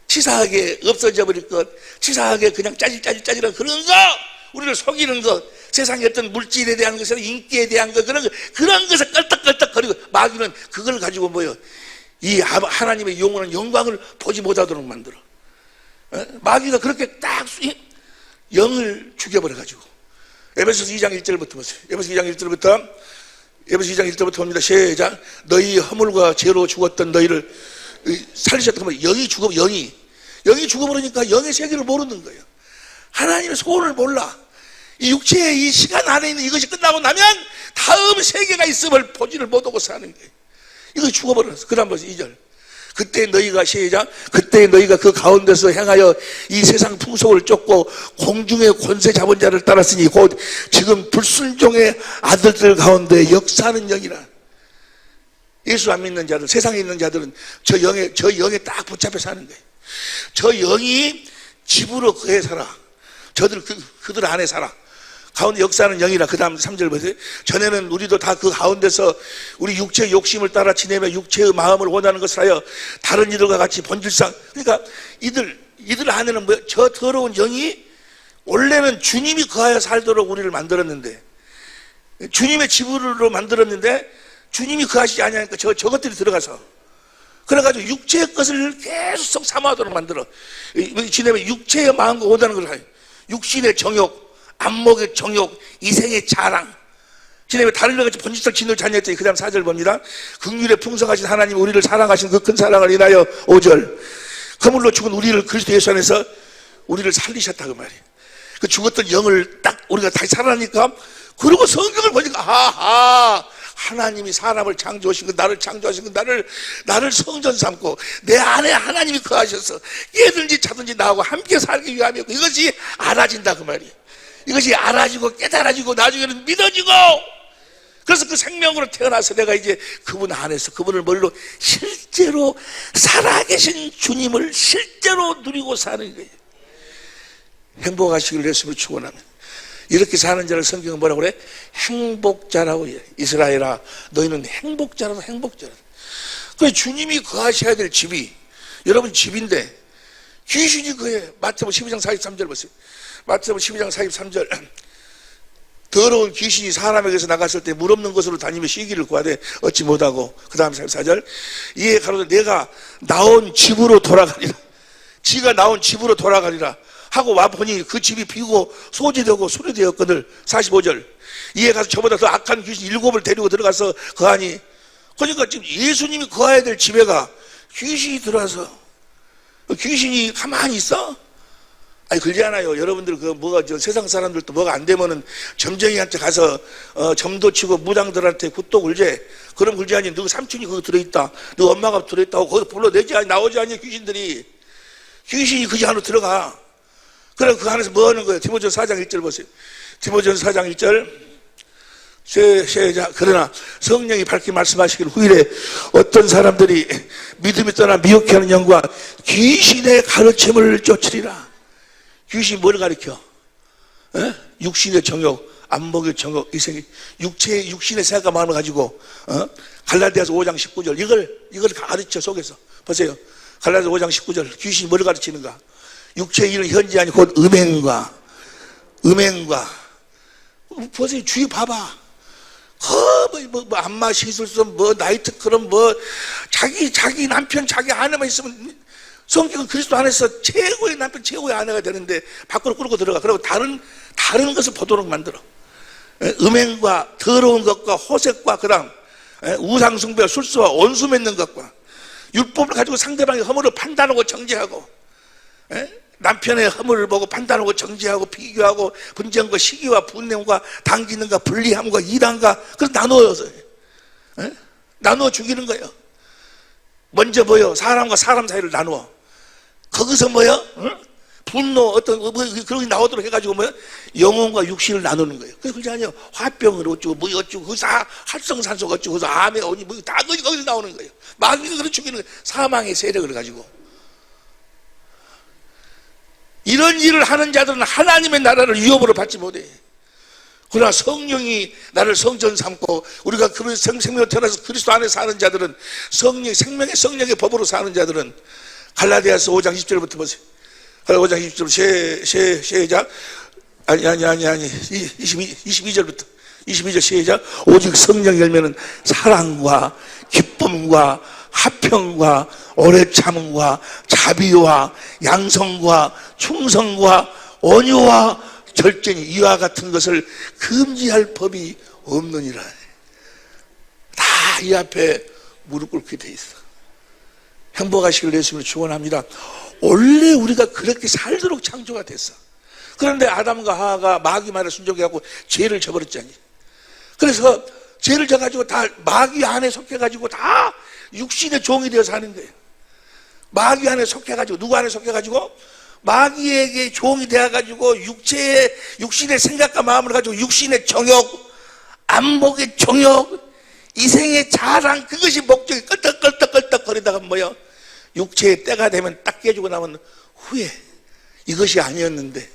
S2: 치사하게 없어져 버릴 것, 치사하게 그냥 짜질짜질한 그런 거, 우리를 속이는 것, 세상의 어떤 물질에 대한 것이나 인기에 대한 것, 그런 것에 껄떡껄떡거리고 마귀는 그걸 가지고 뭐요? 이 하나님의 영원한 영광을 보지 못하도록 만들어. 마귀가 그렇게 딱 영을 죽여버려가지고. 에베소서 2장 1절부터 보세요. 에베소서 2장 1절부터 봅니다. 시작. 너희 허물과 죄로 죽었던 너희를 살리셨다. 그러면 영이 죽어버리니까 영의 세계를 모르는 거예요. 하나님의 소원을 몰라. 이 육체의 이 시간 안에 있는 이것이 끝나고 나면 다음 세계가 있음을 보지를 못하고 사는 거예요. 이거 죽어버렸어. 그 다음 보세요. 2절. 그때 너희가 시작. 그때 너희가 그 가운데서 행하여 이 세상 풍속을 쫓고 공중의 권세 잡은 자를 따랐으니 곧 지금 불순종의 아들들 가운데 역사하는 영이라. 예수 안 믿는 자들, 세상에 있는 자들은 저 영에 딱 붙잡혀 사는 거예요. 저 영이 집으로 그에 살아. 그들 안에 살아. 가운데 역사하는 영이라. 그 다음 3절 보세요. 전에는 우리도 다 그 가운데서 우리 육체의 욕심을 따라 지내며 육체의 마음을 원하는 것을 하여 다른 이들과 같이 본질상, 그러니까 이들 안에는 뭐야? 저 더러운 영이 원래는 주님이 거하여 살도록 우리를 만들었는데, 주님의 집으로 만들었는데 주님이 거하시지 아니하니까 저것들이 들어가서, 그래가지고 육체의 것을 계속 사모하도록 만들어. 지내면 육체의 마음과 원하는 것을 하여. 육신의 정욕, 안목의 정욕, 이생의 자랑. 지내면 다른 것같이 본질적 진노를 자녀했더니 그 다음 4절 봅니다. 긍휼에 풍성하신 하나님 우리를 사랑하신 그 큰 사랑을 인하여 5절. 그물로 죽은 우리를 그리스도 예수 안에서 우리를 살리셨다 그 말이에요. 그 죽었던 영을 딱 우리가 다시 살아나니까, 그리고 성경을 보니까 하나님이 사람을 창조하신 것, 나를 창조하신 것, 나를 성전 삼고 내 안에 하나님이 거하셔서 깨든지 자든지 나하고 함께 살기 위함이고, 이것이 알아진다 그 말이에요. 이것이 알아지고 깨달아지고 나중에는 믿어지고, 그래서 그 생명으로 태어나서 내가 이제 그분 안에서, 그분을 뭘로? 실제로 살아계신 주님을 실제로 누리고 사는 거예요. 행복하시기를 예수님을 축원합니다. 이렇게 사는 자를 성경은 뭐라고 그래? 행복자라고 해. 이스라엘아 너희는 행복자라도 행복자라. 그 주님이 거하셔야 될 집이, 여러분 집인데 귀신이 거해. 마태복음 12장 43절 보세요. 마태복음 12장 43절. 더러운 귀신이 사람에게서 나갔을 때 물 없는 곳으로 다니며 쉬기를 구하되 얻지 못하고, 그 다음 44절. 이에 가로되 내가 나온 집으로 돌아가리라. 지가 나온 집으로 돌아가리라 하고 와보니 그 집이 비고 소지되고 수리되었거늘. 45절. 이에 가서 저보다 더 악한 귀신 7을 데리고 들어가서 거하니. 그러니까 지금 예수님이 거해야 될 집에가 귀신이 들어와서, 귀신이 가만히 있어? 아니 그러잖아요. 여러분들 세상 사람들도 뭐가 안 되면은 점쟁이한테 가서 점도 치고 무당들한테 굿도 굴제. 그럼 굴지 않니? 너 삼촌이 거기 들어있다, 너 엄마가 들어있다고 거기 불러내지 않니? 나오지 않니? 귀신이 그 안으로 들어가. 그래 그 안에서 뭐 하는 거예요? 디모데전서 4장 1절 보세요. 디모데전서 4장 1절. 그러나 성령이 밝게 말씀하시기를 후일에 어떤 사람들이 믿음이 떠나 미혹해하는 영과 귀신의 가르침을 쫓으리라. 귀신이 뭘 가르쳐? 육신의 정욕, 안목의 정욕, 이생의 육신의 생각과 마음을 가지고 갈라디아서 5장 19절 이걸 가르쳐 속에서. 보세요. 갈라디아서 5장 19절. 귀신이 뭘 가르치는가? 육체의 일은 현재 아니 곧 음행과 보세요. 주위 봐봐. 안마 시술소, 나이트 클럽, 자기 남편, 자기 아내만 있으면 성경은 그리스도 안에서 최고의 남편, 최고의 아내가 되는데 밖으로 끌고 들어가. 그리고 다른 것을 보도록 만들어. 음행과 더러운 것과 호색과 그다음 우상숭배와 술수와 원수 맺는 것과 율법을 가지고 상대방의 허물을 판단하고 정죄하고 남편의 허물을 보고 판단하고 정죄하고 비교하고 분쟁과 시기와 분냄과 당기는가 분리함과 이단과 그걸 나누어 죽이는 거예요. 먼저 사람과 사람 사이를 나누어 거기서 분노 그런 게 나오도록 해가지고 영혼과 육신을 나누는 거예요. 그게 아니에요. 화병을 어쩌고 어쩌고 거기서 활성산소가 어쩌고 거기서 암에 어디 다 거기서 나오는 거예요. 마귀가 그걸 죽이는 거예요. 사망의 세력을 가지고. 이런 일을 하는 자들은 하나님의 나라를 위협으로 받지 못해. 그러나 성령이 나를 성전 삼고 우리가 그런 생명을 태어나서 그리스도 안에 사는 자들은 생명의 성령의 법으로 사는 자들은 갈라디아서 5장 10절부터 보세요. 5장 20절 시작. 아니 22절부터 22절 시작. 오직 성령 열매는 사랑과 기쁨과 화평과 오래 참음과 자비와 양성과 충성과 온유와 절제니 이와 같은 것을 금지할 법이 없느니라. 다 이 앞에 무릎 꿇게 돼 있어. 행복하시길 예수님을 축원합니다. 원래 우리가 그렇게 살도록 창조가 됐어. 그런데 아담과 하와가 마귀 말에 순종해갖고 죄를 져버렸잖니. 그래서 죄를 져가지고 다 마귀 안에 속해가지고 다 육신의 종이 되어 사는 거예요. 마귀 안에 속해가지고 누구 안에 속해가지고 마귀에게 종이 되어가지고 육신의 생각과 마음을 가지고 육신의 정욕, 안목의 정욕, 이생의 자랑 그것이 목적이 껄떡껄떡 거리다가 육체의 때가 되면 딱 깨지고 나면 후회. 이것이 아니었는데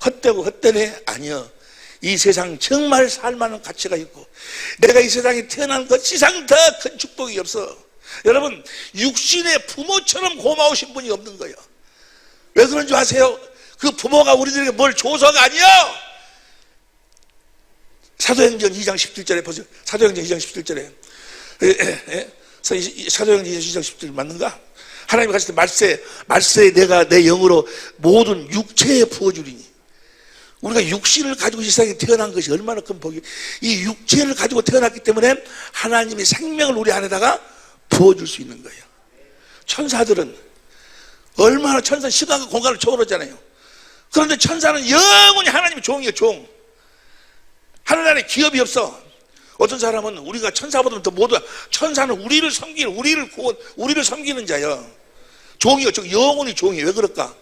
S2: 헛되고 헛되네? 아니요. 이 세상 정말 살만한 가치가 있고 내가 이 세상에 태어난 것 세상 더 큰 축복이 없어. 여러분 육신의 부모처럼 고마우신 분이 없는 거예요. 왜 그런 줄 아세요? 그 부모가 우리들에게 뭘 줘서가 아니요. 사도행전 2장 17절에 보세요. 사도행전 2장 17절에 사도행전 2장 17절 맞는가? 하나님이 가실 때 말세에 내가 내 영으로 모든 육체에 부어주리니. 우리가 육신을 가지고 이 세상에 태어난 것이 얼마나 큰 복이. 이 육체를 가지고 태어났기 때문에 하나님이 생명을 우리 안에다가 부어줄 수 있는 거예요. 천사들은 얼마나 천사는 시간과 공간을 초월하잖아요. 그런데 천사는 영원히 하나님의 종이에요. 종. 하늘 안에 기업이 없어. 어떤 사람은 우리가 천사보다 더 못해. 천사는 우리를 섬기는, 우리를 섬기는 자예요. 종이요. 영원히 종이에요. 왜 그럴까?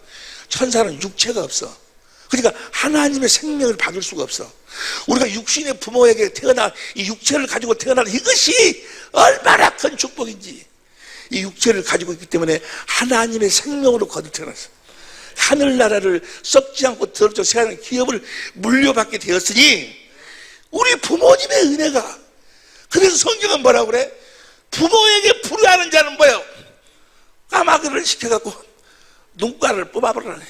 S2: 천사는 육체가 없어. 그러니까 하나님의 생명을 받을 수가 없어. 우리가 육신의 부모에게 태어나 이 육체를 가지고 태어나는 이것이 얼마나 큰 축복인지. 이 육체를 가지고 있기 때문에 하나님의 생명으로 거듭 태어났어. 하늘나라를 썩지 않고 더럽지 않은 기업을 물려받게 되었으니 우리 부모님의 은혜가. 그래서 성경은 뭐라고 그래? 부모에게 불효하는 자는 뭐예요? 까마귀를 시켜갖고 눈가를 뽑아버리네.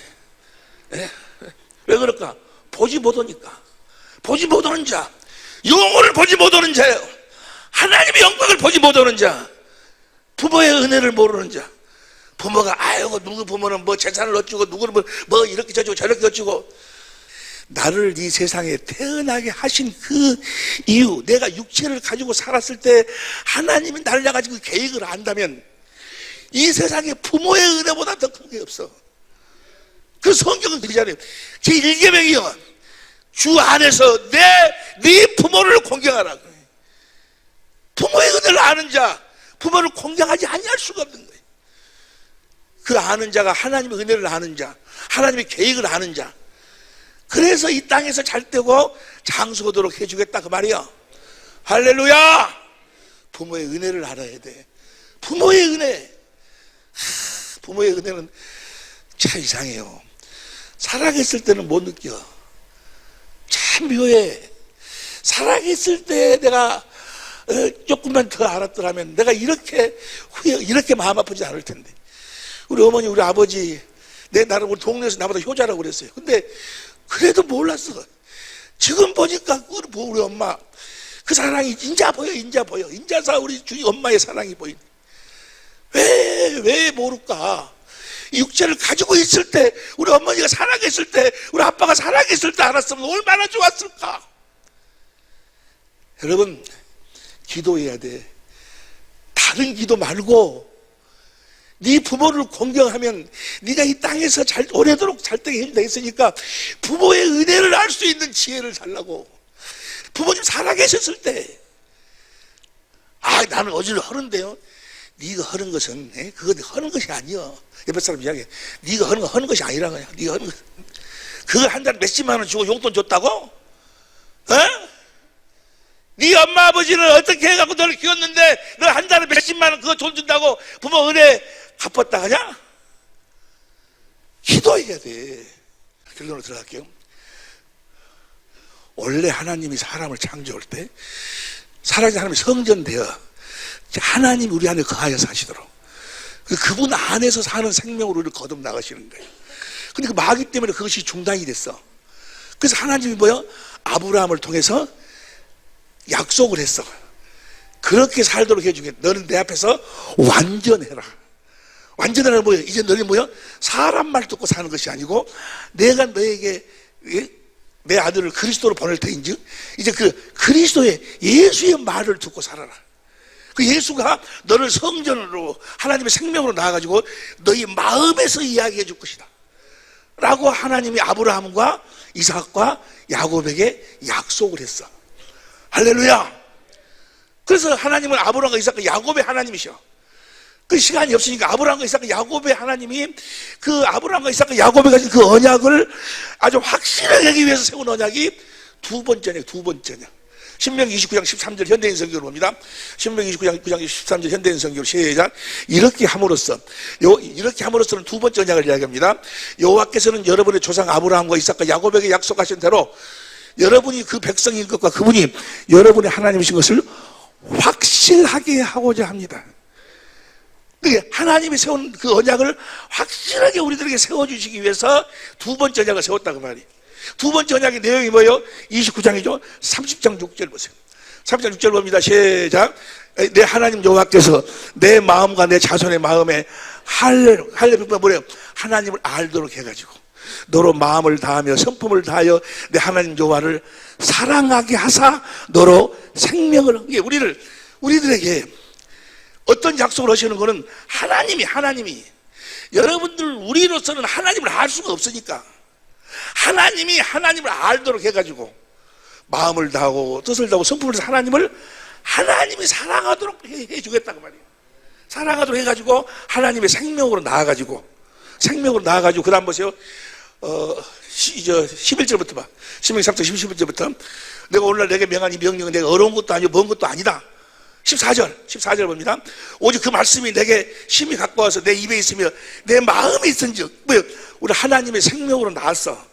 S2: 왜 그럴까? 보지 못하니까. 보지 못하는 자, 영혼을 보지 못하는 자예요. 하나님의 영광을 보지 못하는 자, 부모의 은혜를 모르는 자. 부모가 아이고 누구 부모는 재산을 어쩌고 누구는 이렇게 저쩌고 저렇게 어쩌고. 나를 이 세상에 태어나게 하신 그 이유, 내가 육체를 가지고 살았을 때 하나님이 나를 가지고 계획을 안다면 이 세상에 부모의 은혜보다 더 큰 게 없어. 그 성경은 그러잖아요. 제1계명이요. 주 안에서 네 부모를 공경하라. 부모의 은혜를 아는 자, 부모를 공경하지 아니할 수가 없는 거예요. 그 아는 자가 하나님의 은혜를 아는 자, 하나님의 계획을 아는 자. 그래서 이 땅에서 잘 되고 장수하도록 해주겠다 그 말이야. 할렐루야. 부모의 은혜를 알아야 돼. 부모의 은혜. 부모의 은혜는 참 이상해요. 살아계실 때는 못 느껴. 참 묘해. 살아계실 때 내가 조금만 더 알았더라면 내가 이렇게 마음 아프지 않을 텐데. 우리 어머니, 우리 아버지, 우리 동네에서 나보다 효자라고 그랬어요. 근데 그래도 몰랐어. 지금 보니까 우리 엄마 그 사랑이 인자 보여. 인자사 우리 주님 엄마의 사랑이 보이네. 왜 모를까? 육체를 가지고 있을 때, 우리 어머니가 살아계실 때, 우리 아빠가 살아계실 때 알았으면 얼마나 좋았을까? 여러분, 기도해야 돼. 다른 기도 말고 네 부모를 공경하면 네가 이 땅에서 오래도록 잘 되게 해주겠으니까 부모의 은혜를 알 수 있는 지혜를 달라고. 부모님 살아계셨을 때, 나는 어지러 허는데요. 네가 허는 것은 그거 허는 것이 아니여. 옆에 사람 이야기해. 네가 허는 거 허는 것이 아니라 그냥. 네가 허는 거. 그거 한 달에 몇십만 원 주고 용돈 줬다고? 네 엄마 아버지는 어떻게 해갖고 너를 키웠는데 너 한 달에 몇십만 원 그거 돈 준다고 부모 은혜 갚았다 하냐? 기도해야 돼. 결론으로 들어갈게요. 원래 하나님이 사람을 창조할 때 살아계신 하나님이 성전되어 하나님이 우리 안에 거하여 사시도록 그분 안에서 사는 생명으로 우리를 거듭나가시는 거예요. 근데 그 마귀 때문에 그것이 중단이 됐어. 그래서 하나님이 아브라함을 통해서 약속을 했어. 그렇게 살도록 해주게. 너는 내 앞에서 완전해라. 완전해라 뭐예요? 이제 너는 사람 말 듣고 사는 것이 아니고 내가 너에게 내 아들을 그리스도로 보낼 테인즉 이제 그 그리스도의 예수의 말을 듣고 살아라. 그 예수가 너를 성전으로 하나님의 생명으로 나와가지고 너희 마음에서 이야기해 줄 것이다 라고 하나님이 아브라함과 이삭과 야곱에게 약속을 했어. 할렐루야. 그래서 하나님은 아브라함과 이삭과 야곱의 하나님이셔. 그 시간이 없으니까 아브라함과 이삭과 야곱의 하나님이 그 아브라함과 이삭과 야곱에 가진 그 언약을 아주 확실하게 하기 위해서 세운 언약이 두 번째냐. 신명기 29장 13절 현대인 성경을 봅니다. 신명기 29장 13절 현대인 성경 시작. 이렇게 함으로써는 두 번째 언약을 이야기합니다. 여호와께서는 여러분의 조상 아브라함과 이삭과 야곱에게 약속하신 대로 여러분이 그 백성인 것과 그분이 여러분의 하나님이신 것을 확실하게 하고자 합니다. 하나님이 세운 그 언약을 확실하게 우리들에게 세워주시기 위해서 두 번째 언약을 세웠다고 말이에요. 두 번째 언약의 내용이 뭐예요? 29장이죠. 30장 6절 보세요. 30장 6절 봅니다. 시작. 내 하나님 여호와께서 내 마음과 내 자손의 마음에 할례가 뭐래요? 하나님을 알도록 해가지고 너로 마음을 다하며 성품을 다하여 내 하나님 여호와를 사랑하게 하사 너로 생명을. 이게 우리들에게 어떤 약속을 하시는 거는 하나님이 여러분들 우리로서는 하나님을 알 수가 없으니까 하나님이 하나님을 알도록 해가지고 마음을 다하고 뜻을 다하고 성품을 다해서 하나님이 사랑하도록 해주겠다고 말이에요. 사랑하도록 해가지고 하나님의 생명으로 나아가지고 그 다음 보세요. 11절부터 봐. 신명기 3장 11절부터 내가 오늘날 내게 명한 이 명령은 내가 어려운 것도 아니고 먼 것도 아니다. 14절 봅니다. 오직 그 말씀이 내게 심히 갖고 와서 내 입에 있으며 내 마음에 있은즉 우리 하나님의 생명으로 나왔어.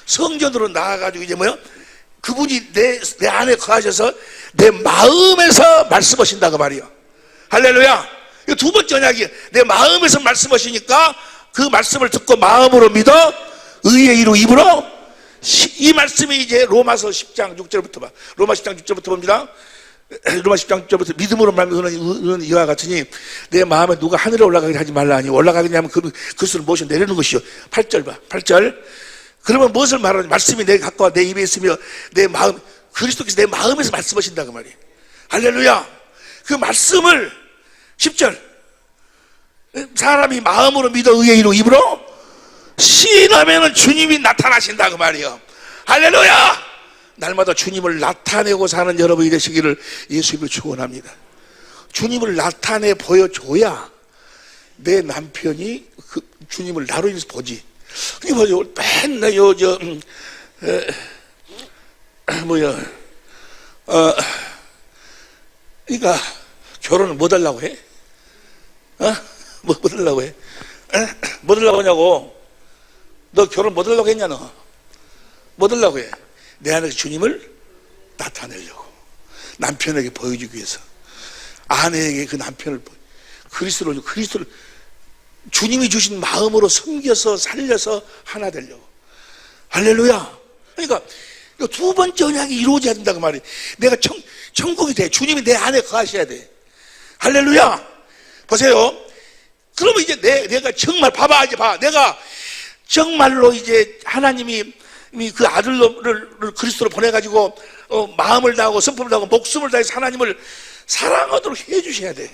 S2: 성전으로 나와가지고 이제 그분이 내 안에 거하셔서 내 마음에서 말씀하신다고 말이요. 할렐루야. 이거 두 번째 언약이에요. 내 마음에서 말씀하시니까 그 말씀을 듣고 마음으로 믿어 의의 이로 입으로. 이 말씀이 이제 로마서 10장 6절부터 봐. 로마 10장 6절부터 봅니다. 로마 10장 6절부터 믿음으로 말하면 이와 같으니 내 마음에 누가 하늘에 올라가게 하지 말라 하니 올라가겠냐 하면 그 수를 모셔 내리는 것이요. 8절 봐. 8절. 그러면 무엇을 말하는지 말씀이 내 갖고 와 내 입에 있으며 내 마음 그리스도께서 내 마음에서 말씀하신다고 말이에요. 할렐루야. 그 말씀을 10절 사람이 마음으로 믿어 의의 이로 입으로 시인하면 주님이 나타나신다고 말이에요. 할렐루야. 날마다 주님을 나타내고 사는 여러분이 되시기를 예수님을 축원합니다. 주님을 나타내 보여줘야 내 남편이 그 주님을 나로 인해서 보지. 그게 뭐죠? 맨날 그러니까 결혼을 못 하려고 해? 못 하려고 해? 못 하려고 하냐고? 너 결혼 못 하려고 했냐 너? 못 하려고 해? 내 안에서 주님을 나타내려고 남편에게 보여주기 위해서 아내에게 그 남편을 그리스도를 주님이 주신 마음으로 섬겨서 살려서 하나 되려고. 할렐루야. 그러니까 두 번째 언약이 이루어져야 된다고 말이에요. 내가 천국이 돼. 주님이 내 안에 거하셔야 돼. 할렐루야. 보세요. 그러면 이제 내가 정말 봐봐, 이제 봐. 내가 정말로 이제 하나님이 그 아들을 그리스도로 보내가지고 마음을 다하고 성품을 다하고 목숨을 다해서 하나님을 사랑하도록 해주셔야 돼.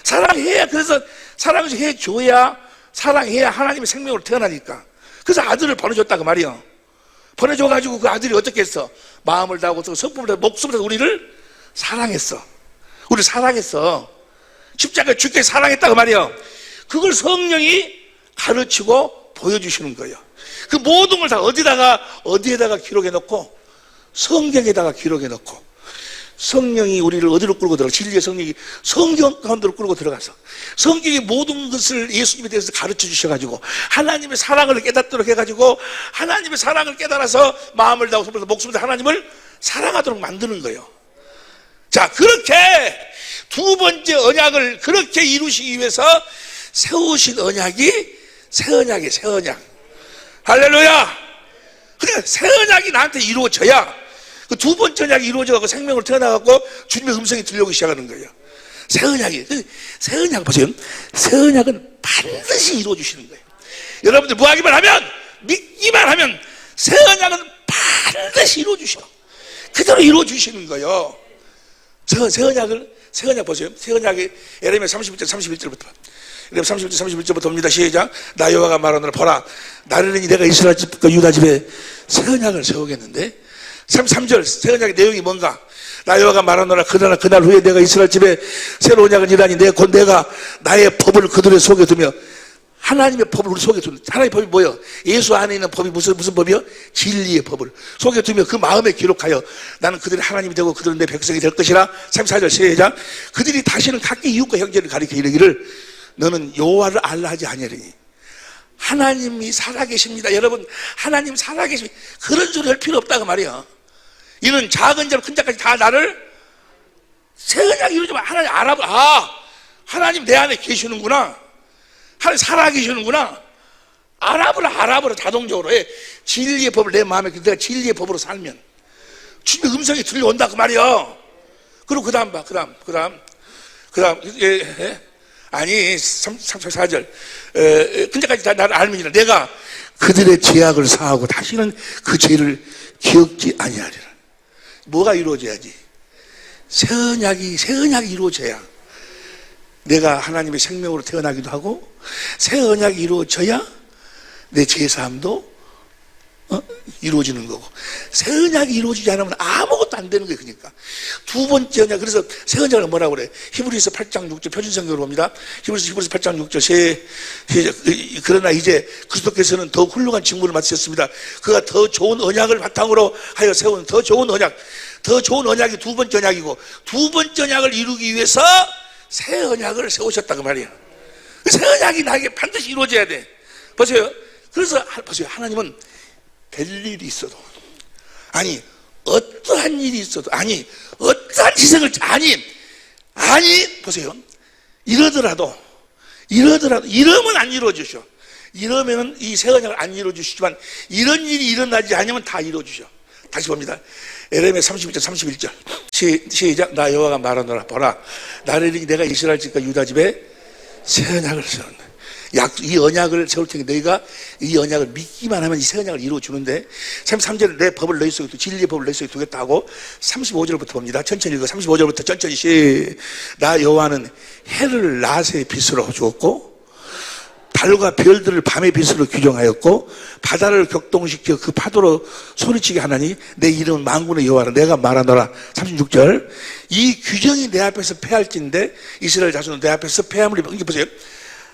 S2: 사랑해야, 그래서 사랑을 해줘야, 사랑해야 하나님의 생명으로 태어나니까. 그래서 아들을 보내줬다고 말이요. 보내줘가지고 그 아들이 어떻게 했어? 마음을 다하고 성품을 다하고 목숨을 다해서 우리를 사랑했어. 우리를 사랑했어. 십자가에 죽게 사랑했다고 말이요. 그걸 성령이 가르치고 보여주시는 거예요. 그 모든 걸 다 어디에다가 기록해 놓고, 성경에다가 기록해 놓고, 성령이 우리를 어디로 끌고 들어가? 진리의 성령이 성경 가운데로 끌고 들어가서 성경의 모든 것을 예수님에 대해서 가르쳐 주셔가지고 하나님의 사랑을 깨닫도록 해가지고 하나님의 사랑을 깨달아서 마음을 다하고 손을 다하고 목숨을 다하고 하나님을 사랑하도록 만드는 거예요. 자, 그렇게 두 번째 언약을 그렇게 이루시기 위해서 세우신 언약이 새 언약이에요. 새 언약. 할렐루야. 그러니까 새 언약이 나한테 이루어져야 그 두 번째 언약이 이루어져서 생명으로 태어나갖고 주님의 음성이 들려오기 시작하는 거예요. 새 언약이. 새 언약 보세요. 새 언약은 반드시 이루어주시는 거예요. 여러분들 뭐 하기만 하면, 믿기만 하면 새 언약은 반드시 이루어주셔. 그대로 이루어주시는 거예요. 새 언약 보세요. 새 언약이 예레미야 31절 31절부터. 예레미야 31절 31절부터 봅니다. 시작. 나 여호와가 말하노라 보라 나르니 내가 이스라엘 집과 유다 집에 새 언약을 세우겠는데 33절 새 언약의 내용이 뭔가? 나 여호와가 말하노라 그날 후에 내가 이스라엘 집에 새로운 언약을 이라니 곧 내가 나의 법을 그들의 속에 두며 하나님의 법을 우리 속에 두는 하나님의 법이 뭐예요? 예수 안에 있는 법이 무슨 법이요? 진리의 법을 속에 두며 그 마음에 기록하여 나는 그들이 하나님이 되고 그들은 내 백성이 될 것이라. 34절 시작. 그들이 다시는 각기 이웃과 형제를 가리켜 이르기를 너는 여호와를 알라 하지 아니하리니. 하나님이 살아계십니다. 여러분 하나님 살아계십니다. 그런 소리 할 필요 없다고 말이야. 이는 작은 자로 큰 자까지 다 나를 새 언약 이루지만 하나님 알아봐. 하나님 내 안에 계시는구나. 하나님 살아계시는구나. 알아보라 자동적으로 해. 진리의 법을 내 마음에 내가 진리의 법으로 살면 주님의 음성이 들려온다 그 말이야. 그리고 그 다음 봐. 그 다음 아니 34절 근데까지 다 나를 알면이라 내가 그들의 죄악을 사하고 다시는 그 죄를 기억지 아니하리라. 뭐가 이루어져야지? 새 언약이 이루어져야 내가 하나님의 생명으로 태어나기도 하고 새 언약이 이루어져야 내 죄사함도 이루어지는 거고 새 언약이 이루어지지 않으면 아무것도 안 되는 거예요. 그러니까 두 번째 언약. 그래서 새 언약을 뭐라고 그래? 히브리서 8장 6절 표준성경으로 봅니다. 히브리서 8장 6절 그러나 이제 그리스도께서는 더 훌륭한 직무를 맡으셨습니다. 그가 더 좋은 언약을 바탕으로 하여 세운 더 좋은 언약이 두 번째 언약이고 두 번째 언약을 이루기 위해서 새 언약을 세우셨다고 말이야. 새 언약이 나에게 반드시 이루어져야 돼. 보세요. 그래서 보세요. 하나님은 될 일이 있어도 어떠한 일이 있어도 어떠한 희생을 보세요. 이러더라도 이러면 안 이루어주셔. 이러면은 이 새 언약을 안 이루어주시지만 이런 일이 일어나지 않으면 다 이루어주셔. 다시 봅니다. 에레미야 31절 31절 시작. 나 여호와가 말하노라 보라 나를 내가 이스라엘 집과 유다 집에 새 언약을 세웠네. 이 언약을 세울 테니 너희가 이 언약을 믿기만 하면 이 새 언약을 이루어주는데 33절에 내 법을 너희 속에 진리의 법을 너희 속에 두겠다 하고 35절부터 봅니다. 천천히 읽어. 35절부터 천천히 나 여호와는 해를 낮의 빛으로 주었고 달과 별들을 밤의 빛으로 규정하였고 바다를 격동시켜 그 파도로 소리치게 하나니 내 이름은 만군의 여호와라 내가 말하노라. 36절 이 규정이 내 앞에서 패할진데 이스라엘 자손은 내 앞에서 패함을 입어. 이게 보세요.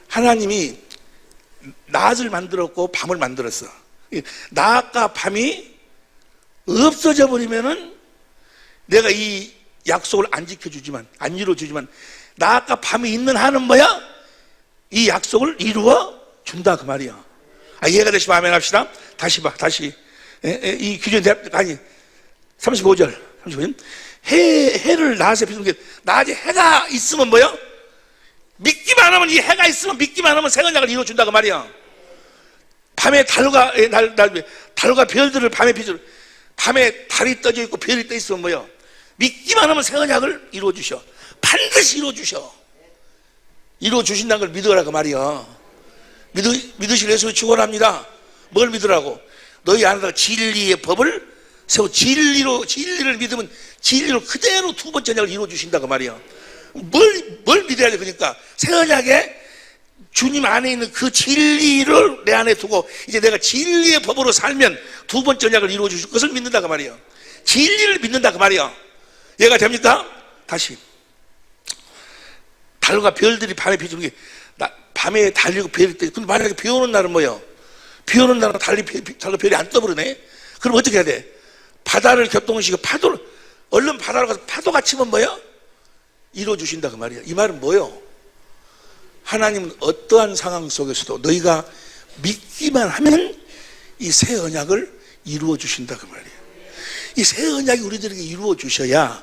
S2: 하나님이 낮을 만들었고 밤을 만들었어. 낮과 밤이 없어져 버리면은 내가 이 약속을 안 지켜주지만 안 이루어주지만 낮과 밤이 있는 한은 뭐야? 이 약속을 이루어 준다 그 말이야. 이해가 되시면 아멘 합시다. 다시 봐. 이 규정 35절 해를 낮에 비추는 게 낮에 해가 있으면 뭐야? 믿기만 하면 이 해가 있으면 믿기만 하면 새 언약을 이루어준다고 말이야. 밤에 달과 별들을 밤에 비추는 밤에 달이 떠져 있고 별이 떠 있으면 뭐요? 믿기만 하면 새 언약을 이루어 주셔. 반드시 이루어 주셔. 이루어 주신다는 걸 믿으라 그 말이야. 믿으실 예수 축원합니다. 뭘 믿으라고? 너희 안에다가 진리의 법을 세워. 진리를 믿으면 진리로 그대로 두 번째 언약을 이루어 주신다 그 말이야. 뭘 믿어야 돼? 그러니까 새 언약에 주님 안에 있는 그 진리를 내 안에 두고 이제 내가 진리의 법으로 살면 두 번째 언약을 이루어 주실 것을 믿는다 그 말이야. 진리를 믿는다 그 말이야. 이해가 됩니까? 다시. 달과 별들이 밤에 비추는 게 밤에 달리고 별이 떠. 근데 만약에 비 오는 날은 뭐예요? 비 오는 날은 달과 별이 안 떠버리네. 그럼 어떻게 해야 돼? 바다를 교통시켜 파도를 얼른 바다로 가서 파도가 치면 뭐예요? 이루어 주신다 그 말이야. 이 말은 뭐예요? 하나님은 어떠한 상황 속에서도 너희가 믿기만 하면 이 새 언약을 이루어 주신다 그 말이에요. 이 새 언약이 우리들에게 이루어 주셔야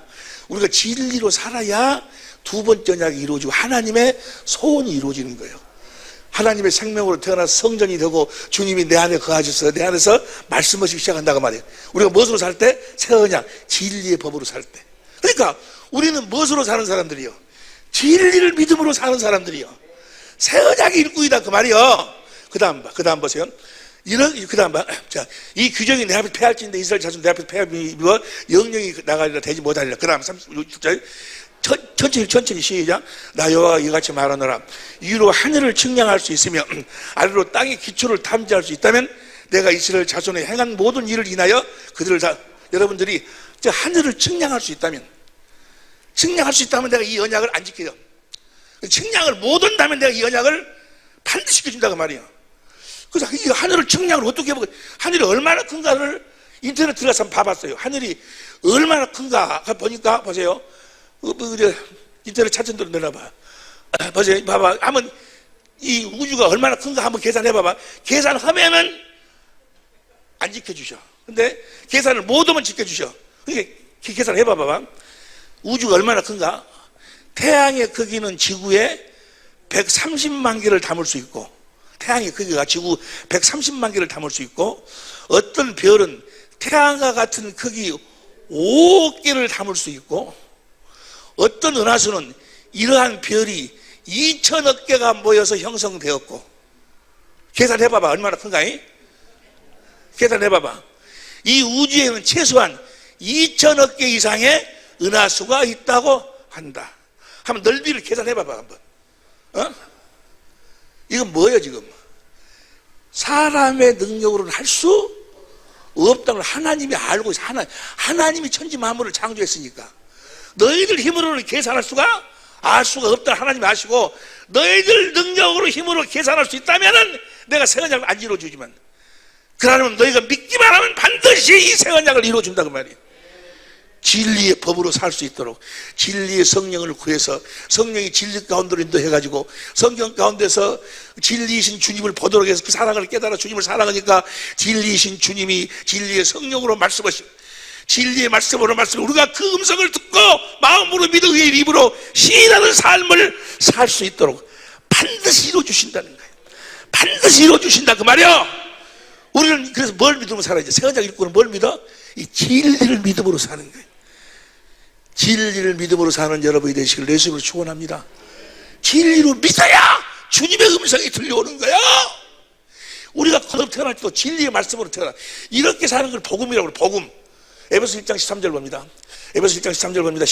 S2: 우리가 진리로 살아야 두 번째 언약이 이루어지고 하나님의 소원이 이루어지는 거예요. 하나님의 생명으로 태어나서 성전이 되고 주님이 내 안에 거하셔서 내 안에서 말씀하시기 시작한다고 말이에요. 우리가 무엇으로 살 때? 새 언약, 진리의 법으로 살 때. 그러니까 우리는 무엇으로 사는 사람들이요? 진리를 믿음으로 사는 사람들이요. 새 언약이 일꾼이다 그 말이요. 그 다음 보세요. 그 다음 봐. 자, 이 규정이 내 앞에 폐할지인데 이스라엘 자손 내 앞에 폐하며 영령이 나가리라 되지 못하리라. 그 다음 36절. 천천히 시작. 나 여호와가 이같이 말하노라. 위로 하늘을 측량할 수 있으며 아래로 땅의 기초를 탐지할 수 있다면 내가 이스라엘 자손의 행한 모든 일을 인하여 그들을 다 여러분들이 하늘을 측량할 수 있다면 내가 이 언약을 안 지켜요. 측량을 못 한다면 내가 이 언약을 반드시 지켜준다고 말이야. 그래서 이 하늘을 측량을 어떻게 해보고 하늘이 얼마나 큰가를 인터넷 들어가서 한번 봐봤어요. 하늘이 얼마나 큰가 보니까 보세요. 인터넷 찾은 대로 내놔봐. 보세요. 봐봐. 한번 이 우주가 얼마나 큰가 한번 계산해봐봐. 계산하면은 안 지켜주셔. 근데 계산을 못 하면 지켜주셔. 그러니까 계산해봐봐. 우주가 얼마나 큰가? 태양의 크기는 지구의 130만 개를 담을 수 있고, 태양의 크기가 지구 130만 개를 담을 수 있고, 어떤 별은 태양과 같은 크기 5억 개를 담을 수 있고, 어떤 은하수는 이러한 별이 2천억 개가 모여서 형성되었고, 계산해봐봐. 얼마나 큰가? 계산해봐봐. 이 우주에는 최소한 2천억 개 이상의 은하수가 있다고 한다. 한번 넓이를 계산해봐봐. 한번. 이건 뭐예요 지금? 사람의 능력으로는 할 수 없다는 걸 하나님이 알고 있어. 하나님이 천지 만물을 창조했으니까 너희들 힘으로는 계산할 수가 알 수가 없다. 하나님이 아시고 너희들 능력으로 힘으로 계산할 수 있다면은 내가 새 언약을 안 이루어주지만, 그러면 너희가 믿기만 하면 반드시 이 새 언약을 이루어준다 그 말이에요. 진리의 법으로 살 수 있도록 진리의 성령을 구해서 성령이 진리 가운데로 인도해가지고 성경 가운데서 진리이신 주님을 보도록 해서 그 사랑을 깨달아 주님을 사랑하니까 진리이신 주님이 진리의 성령으로 말씀하시고 진리의 말씀으로 우리가 그 음성을 듣고 마음으로 믿어 의의 입으로 시인하는 삶을 살 수 있도록 반드시 이루어주신다는 거예요. 반드시 이루어주신다 그 말이요. 우리는 그래서 뭘 믿으면 살아야지. 새 언약 일꾼은 뭘 믿어? 이 진리를 믿음으로 사는 거예요. 진리를 믿음으로 사는 여러분이 되시길 예수님으로 축원합니다. 진리로 믿어야 주님의 음성이 들려오는 거야. 우리가 거듭 태어날 때도 진리의 말씀으로 태어나. 이렇게 사는 걸 복음이라고 그래. 복음. 에베소 1장 13절 봅니다. 에베소 1장 13절 봅니다.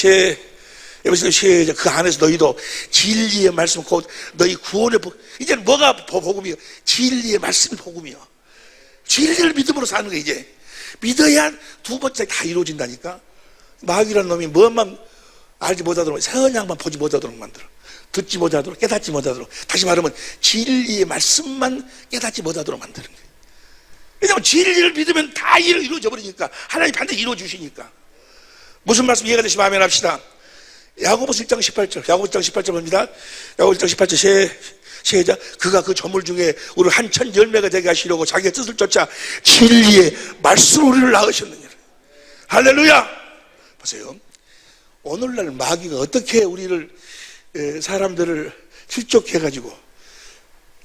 S2: 에베소 시작. 그 안에서 너희도 진리의 말씀, 곧 너희 구원의 이제는 뭐가 복음이요? 진리의 말씀이 복음이요. 진리를 믿음으로 사는 거예요. 이제 믿어야 두 번째 다 이루어진다니까. 마귀라는 놈이 뭐만 알지 못하도록, 새 언약만 보지 못하도록 만들어. 듣지 못하도록, 깨닫지 못하도록. 다시 말하면 진리의 말씀만 깨닫지 못하도록 만드는 거예요. 왜냐하면 진리를 믿으면 다 이루어져 버리니까. 하나님이 반드시 이루어주시니까. 무슨 말씀 이해가 되시면 아멘 합시다. 야고보서 1장 18절. 야고보서 1장 18절 봅니다. 야고보서 1장 18절 시작. 그가 그 조물 중에 우리를 한천 열매가 되게 하시려고 자기의 뜻을 쫓아 진리의 말씀으로 우리를 낳으셨느니라. 할렐루야. 보세요. 오늘날 마귀가 어떻게 우리를 사람들을 실족해가지고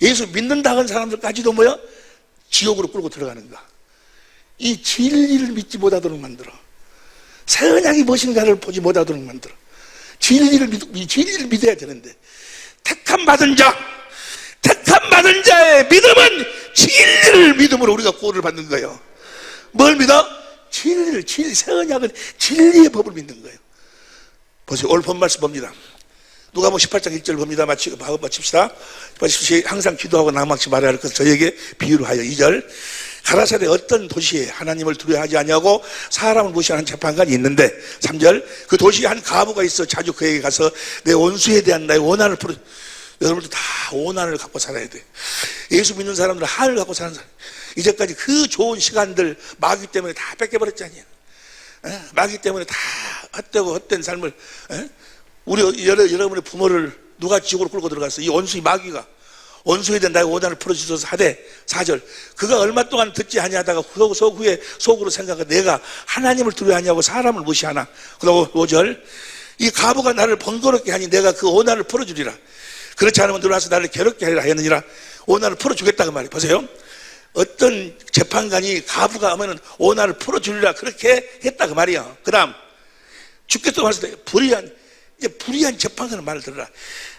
S2: 예수 믿는다 한 사람들까지도 뭐야? 지옥으로 끌고 들어가는가. 이 진리를 믿지 못하도록 만들어. 새 언약이 무엇인가를 보지 못하도록 만들어. 진리를 믿어야 되는데, 택함 받은 자의 믿음은 진리를 믿음으로 우리가 구원을 받는 거예요. 뭘 믿어? 진리를, 새 언약은 진리의 법을 믿는 거예요. 보세요. 오늘 본 말씀 봅니다. 누가복음 18장 1절 봅니다. 마칩시다. 항상 기도하고 나막지 말아야 할 것을 저에게 비유로 하여 2절. 가라사대 어떤 도시에 하나님을 두려워하지 아니하고 사람을 무시하는 재판관이 있는데 3절. 그 도시에 한 과부가 있어 자주 그에게 가서 내 원수에 대한 나의 원한을 풀어. 여러분들 다 원한을 갖고 살아야 돼. 예수 믿는 사람들은 한을 갖고 사는 사람. 이제까지 그 좋은 시간들 마귀 때문에 다 뺏겨버렸잖아요. 마귀 때문에 다 헛되고 헛된 삶을. 우리 여러분의 부모를 누가 지옥으로 끌고 들어갔어? 이 원수, 이 마귀가. 원수에 대한 나의 원한을 풀어주셔서 하되 4절. 그가 얼마 동안 듣지 아니하다가 후에 속으로 생각하고 내가 하나님을 두려워하냐고 사람을 무시하나. 그리고 5절. 이 과부가 나를 번거롭게 하니 내가 그 원한을 풀어주리라. 그렇지 않으면 들어와서 나를 괴롭게 하리라 하였느니라. 원한을 풀어주겠다고 말이에요. 보세요. 어떤 재판관이 과부가 하면은 원한을 풀어주리라 그렇게 했다 그 말이야. 그 다음 죽겠다고 했을 때 불의한 재판관의 말을 들어라.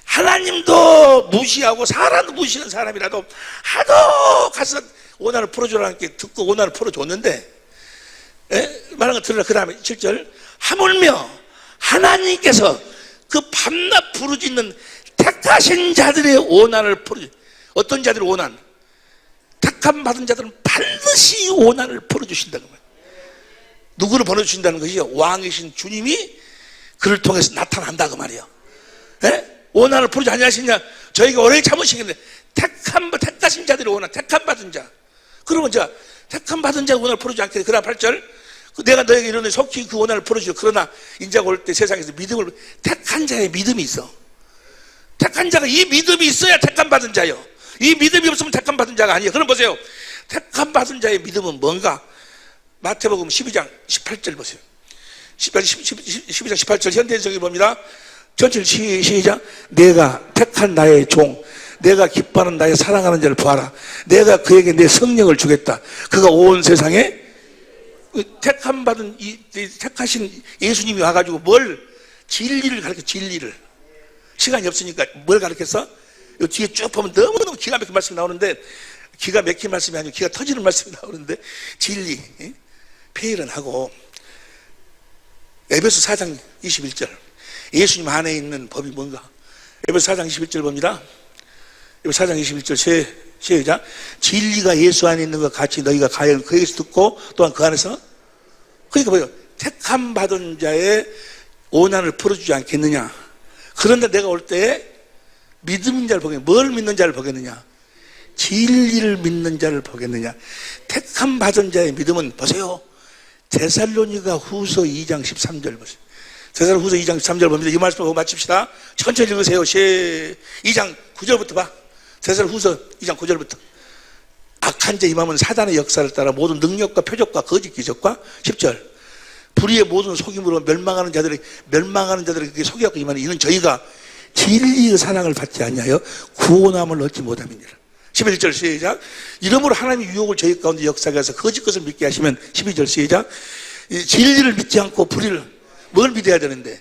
S2: 하나님도 무시하고 사람도 무시하는 사람이라도 하도 가서 원한을 풀어주라는 게 듣고 원한을 풀어줬는데, 말한 거 들으라. 그 다음에 7절. 하물며 하나님께서 그 밤낮 부르짖는 택하신 자들의 원한을 풀어주. 어떤 자들의 원한? 택함 받은 자들은 반드시 원한을 풀어주신다는 거예요. 누구를 보내주신다는 것이요? 왕이신 주님이 그를 통해서 나타난다 그 말이에요. 원한을 풀어주지 아니하시냐? 저희가 오래 참으시겠는데 택하신 자들의 원한, 택함 받은 자. 그러면 택함 받은 자의 원한을 풀어주지 않겠냐? 그다음 8절. 내가 너에게 이르노니 속히 그 원한을 풀어주려. 그러나 인자가 올 때 세상에서 믿음을, 택한 자의 믿음이 있어. 택한 자가 이 믿음이 있어야 택함 받은 자요. 이 믿음이 없으면 택함 받은 자가 아니에요. 그럼 보세요. 택함 받은 자의 믿음은 뭔가? 마태복음 12장 18절 보세요. 12장 18절 현대해석이 봅니다. 전체 시작. 내가 택한 나의 종, 내가 기뻐하는 나의 사랑하는 자를 보아라. 내가 그에게 내 성령을 주겠다. 그가 온 세상에 택함 받은 택하신 예수님이 와가지고 진리를 가르쳐. 진리를. 시간이 없으니까 뭘 가르쳤어? 이 뒤에 쭉 보면 너무너무 기가 막힌 말씀이 나오는데, 기가 막힌 말씀이 아니고 기가 터지는 말씀이 나오는데, 진리, 페일은 하고, 에베소 4장 21절. 예수님 안에 있는 법이 뭔가? 에베소 4장 21절 봅니다. 에베소 4장 21절 시작. 진리가 예수 안에 있는 것 같이 너희가 가열 그에게서 듣고 또한 그 안에서. 그러니까 뭐예요? 택함 받은 자의 원한을 풀어주지 않겠느냐. 그런데 내가 올 때 믿는 자를 보겠느냐. 뭘 믿는 자를 보겠느냐? 진리를 믿는 자를 보겠느냐. 택함 받은 자의 믿음은 보세요. 데살로니가 후서 2장 13절 보세요. 데살로니가 후서 2장 13절 봅니다. 이 말씀 보고 마칩시다. 천천히 읽으세요. 2장 9절부터 봐. 데살로니가 후서 2장 9절부터. 악한 자 임함은 사단의 역사를 따라 모든 능력과 표적과 거짓 기적과 10절. 불의의 모든 속임으로 멸망하는 자들에게 속여갖고 임하는 이는 저희가 진리의 사랑을 받지 아니하여 구원함을 얻지 못함이니라. 11절 시작. 이러므로 하나님의 유혹을 저희 가운데 역사하게 해서 거짓 것을 믿게 하시면 12절 시작. 진리를 믿지 않고 불의를 뭘 믿어야 되는데?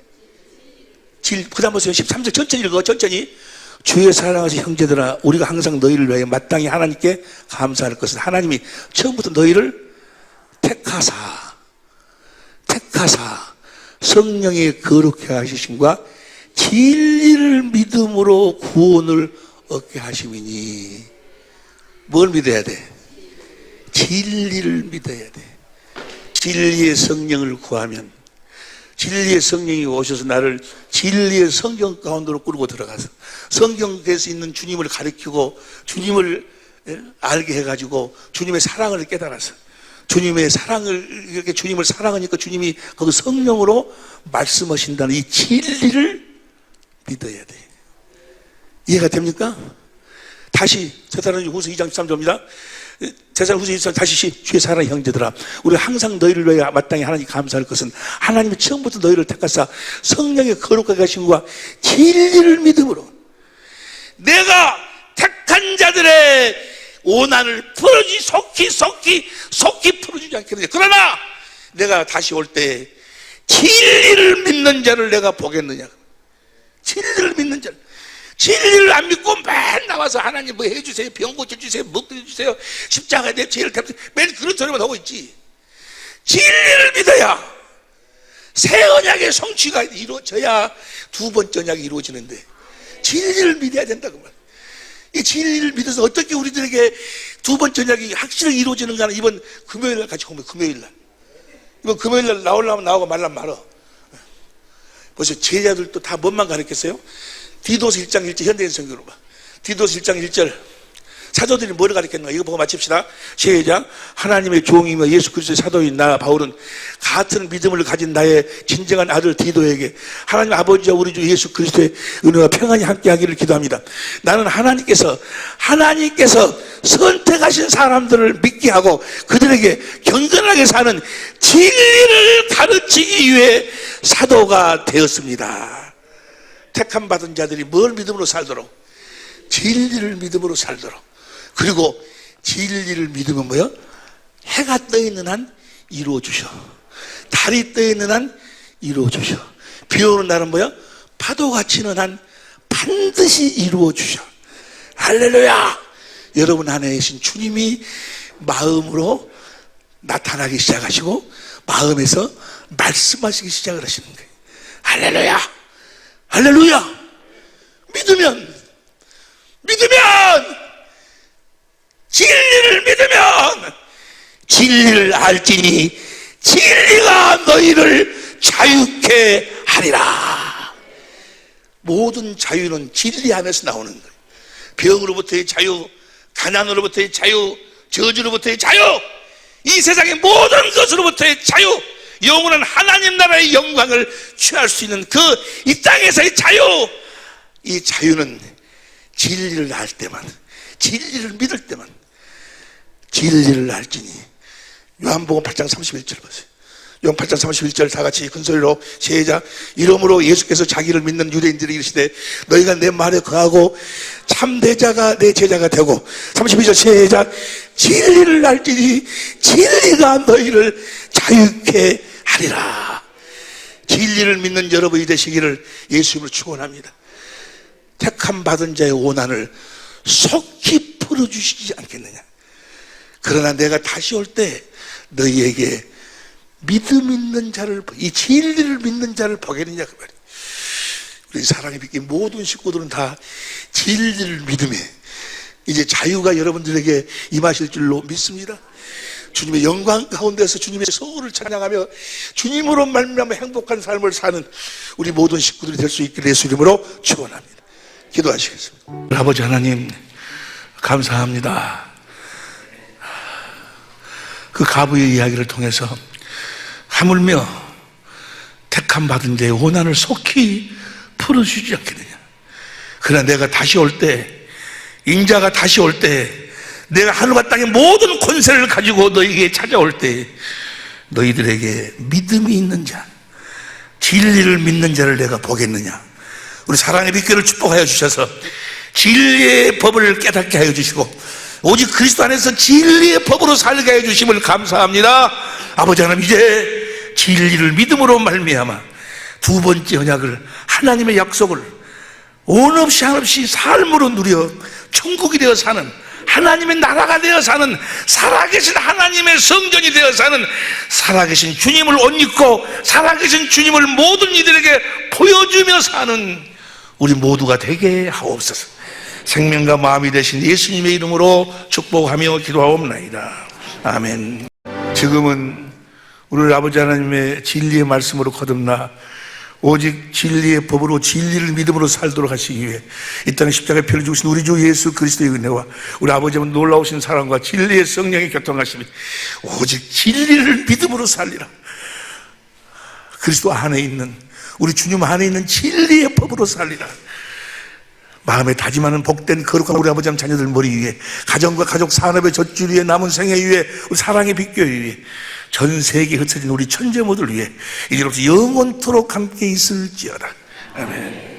S2: 그 다음 보세요. 13절 천천히 읽어. 천천히. 주의 사랑하신 형제들아, 우리가 항상 너희를 위하여 마땅히 하나님께 감사할 것은 하나님이 처음부터 너희를 택하사 성령의 거룩해 하시심과 진리를 믿음으로 구원을 얻게 하심이니. 뭘 믿어야 돼? 진리를 믿어야 돼. 진리의 성령을 구하면, 진리의 성령이 오셔서 나를 진리의 성경 가운데로 끌고 들어가서 성경에서 있는 주님을 가르치고 주님을 알게 해가지고 주님의 사랑을 깨달아서 주님의 사랑을, 이렇게 주님을 사랑하니까 주님이 거기 성령으로 말씀하신다는 이 진리를 믿어야 돼. 이해가 됩니까? 다시 데살로니가후서 2장 13절입니다. 데살로니가후서 2장 다시 주의 사랑하는 형제들아, 우리가 항상 너희를 위하여 마땅히 하나님 감사할 것은 하나님이 처음부터 너희를 택하사 성령의 거룩하게 하심과 진리를 믿음으로 내가 택한 자들의 원한을 풀어주지 속히 풀어주지 않겠느냐. 그러나 내가 다시 올 때 진리를 믿는 자를 내가 보겠느냐. 진리를 믿는 자를. 진리를 안 믿고 맨 나와서 하나님 뭐 해주세요, 병 고쳐주세요, 먹게 해주세요, 십자가에 내 죄를 갚으세요, 맨 그런 소리만 하고 있지. 진리를 믿어야 새 언약의 성취가 이루어져야 두 번째 언약이 이루어지는데, 진리를 믿어야 된다고 말이야. 이 진리를 믿어서 어떻게 우리들에게 두 번째 언약이 확실하게 이루어지는가는 이번 금요일날 같이 공부해. 금요일날, 이번 금요일날 나오려면 나오고 말라면 말어. 벌써 제자들도 다 뭔만 가르쳤어요? 디도서 1장 1절 현대인 성경으로 봐. 디도서 1장 1절 사도들이 뭐를 가르쳤는가? 이거 보고 마칩시다. 시작. 하나님의 종이며 예수 그리스도의 사도인 나 바울은 같은 믿음을 가진 나의 진정한 아들 디도에게 하나님 아버지와 우리 주 예수 그리스도의 은혜와 평안이 함께하기를 기도합니다. 나는 하나님께서 선택하신 사람들을 믿게 하고 그들에게 경건하게 사는 진리를 가르치기 위해 사도가 되었습니다. 택함 받은 자들이 뭘 믿음으로 살도록? 진리를 믿음으로 살도록. 그리고 진리를 믿으면 뭐요? 해가 떠 있는 한 이루어 주셔. 달이 떠 있는 한 이루어 주셔. 비 오는 날은 뭐요? 파도가 치는 한 반드시 이루어 주셔. 할렐루야. 여러분 안에 계신 주님이 마음으로 나타나기 시작하시고 마음에서 말씀하시기 시작을 하시는 거예요. 할렐루야. 할렐루야. 믿으면 진리를 믿으면 진리를 알지니 진리가 너희를 자유케 하리라. 모든 자유는 진리 안에서 나오는 거예요. 병으로부터의 자유, 가난으로부터의 자유, 저주로부터의 자유, 이 세상의 모든 것으로부터의 자유, 영원한 하나님 나라의 영광을 취할 수 있는 그 이 땅에서의 자유, 이 자유는 진리를 알 때만, 진리를 믿을 때만, 진리를 알지니. 요한복음 8장 31절 보세요. 요한 8장 31절 다 같이 큰 소리로 시작. 이러므로 예수께서 자기를 믿는 유대인들이 이르시되 너희가 내 말에 거하고 참되자가 내 제자가 되고. 32절 시작. 진리를 알지니 진리가 너희를 자유케 하리라. 진리를 믿는 여러분이 되시기를 예수님을 축원합니다. 택함 받은 자의 고난을 속히 풀어주시지 않겠느냐. 그러나 내가 다시 올 때 너희에게 믿음 있는 자를, 이 진리를 믿는 자를 보겠느냐 그 말이에요. 우리 사랑의 빛의 모든 식구들은 다 진리를 믿음에 이제 자유가 여러분들에게 임하실 줄로 믿습니다. 주님의 영광 가운데서 주님의 소울을 찬양하며 주님으로 말미암아 행복한 삶을 사는 우리 모든 식구들이 될 수 있기를 예수 이름으로 축원합니다. 기도하시겠습니다. 아버지 하나님 감사합니다. 그 가부의 이야기를 통해서 하물며 택함 받은 자의 고난을 속히 풀어주지 않겠느냐. 그러나 내가 다시 올 때, 인자가 다시 올 때, 내가 하늘과 땅의 모든 권세를 가지고 너희에게 찾아올 때 너희들에게 믿음이 있는 자, 진리를 믿는 자를 내가 보겠느냐. 우리 사랑의 빛교를 축복하여 주셔서 진리의 법을 깨닫게 하여 주시고 오직 그리스도 안에서 진리의 법으로 살게 하여 주심을 감사합니다. 아버지 하나님, 이제 진리를 믿음으로 말미암아 두 번째 언약을, 하나님의 약속을 온 없이 한없이 삶으로 누려 천국이 되어 사는, 하나님의 나라가 되어 사는, 살아계신 하나님의 성전이 되어 사는, 살아계신 주님을 옷 입고 살아계신 주님을 모든 이들에게 보여주며 사는 우리 모두가 되게 하옵소서. 생명과 마음이 되신 예수님의 이름으로 축복하며 기도하옵나이다. 아멘. 지금은 우리 아버지 하나님의 진리의 말씀으로 거듭나 오직 진리의 법으로 진리를 믿음으로 살도록 하시기 위해 이 땅에 십자가에 피를 주신 우리 주 예수 그리스도의 은혜와 우리 아버지의 놀라우신 사랑과 진리의 성령의 교통하심이 오직 진리를 믿음으로 살리라. 그리스도 안에 있는, 우리 주님 안에 있는 진리의 법으로 살리라. 마음에 다짐하는 복된 거룩한 우리 아버지 자녀들 머리 위에, 가정과 가족 산업의 젖줄 위에, 남은 생애 위에, 우리 사랑의 빛교회 위에, 전 세계에 흩어진 우리 천재모들 위해 이제로부터 영원토록 함께 있을지어다. 아멘.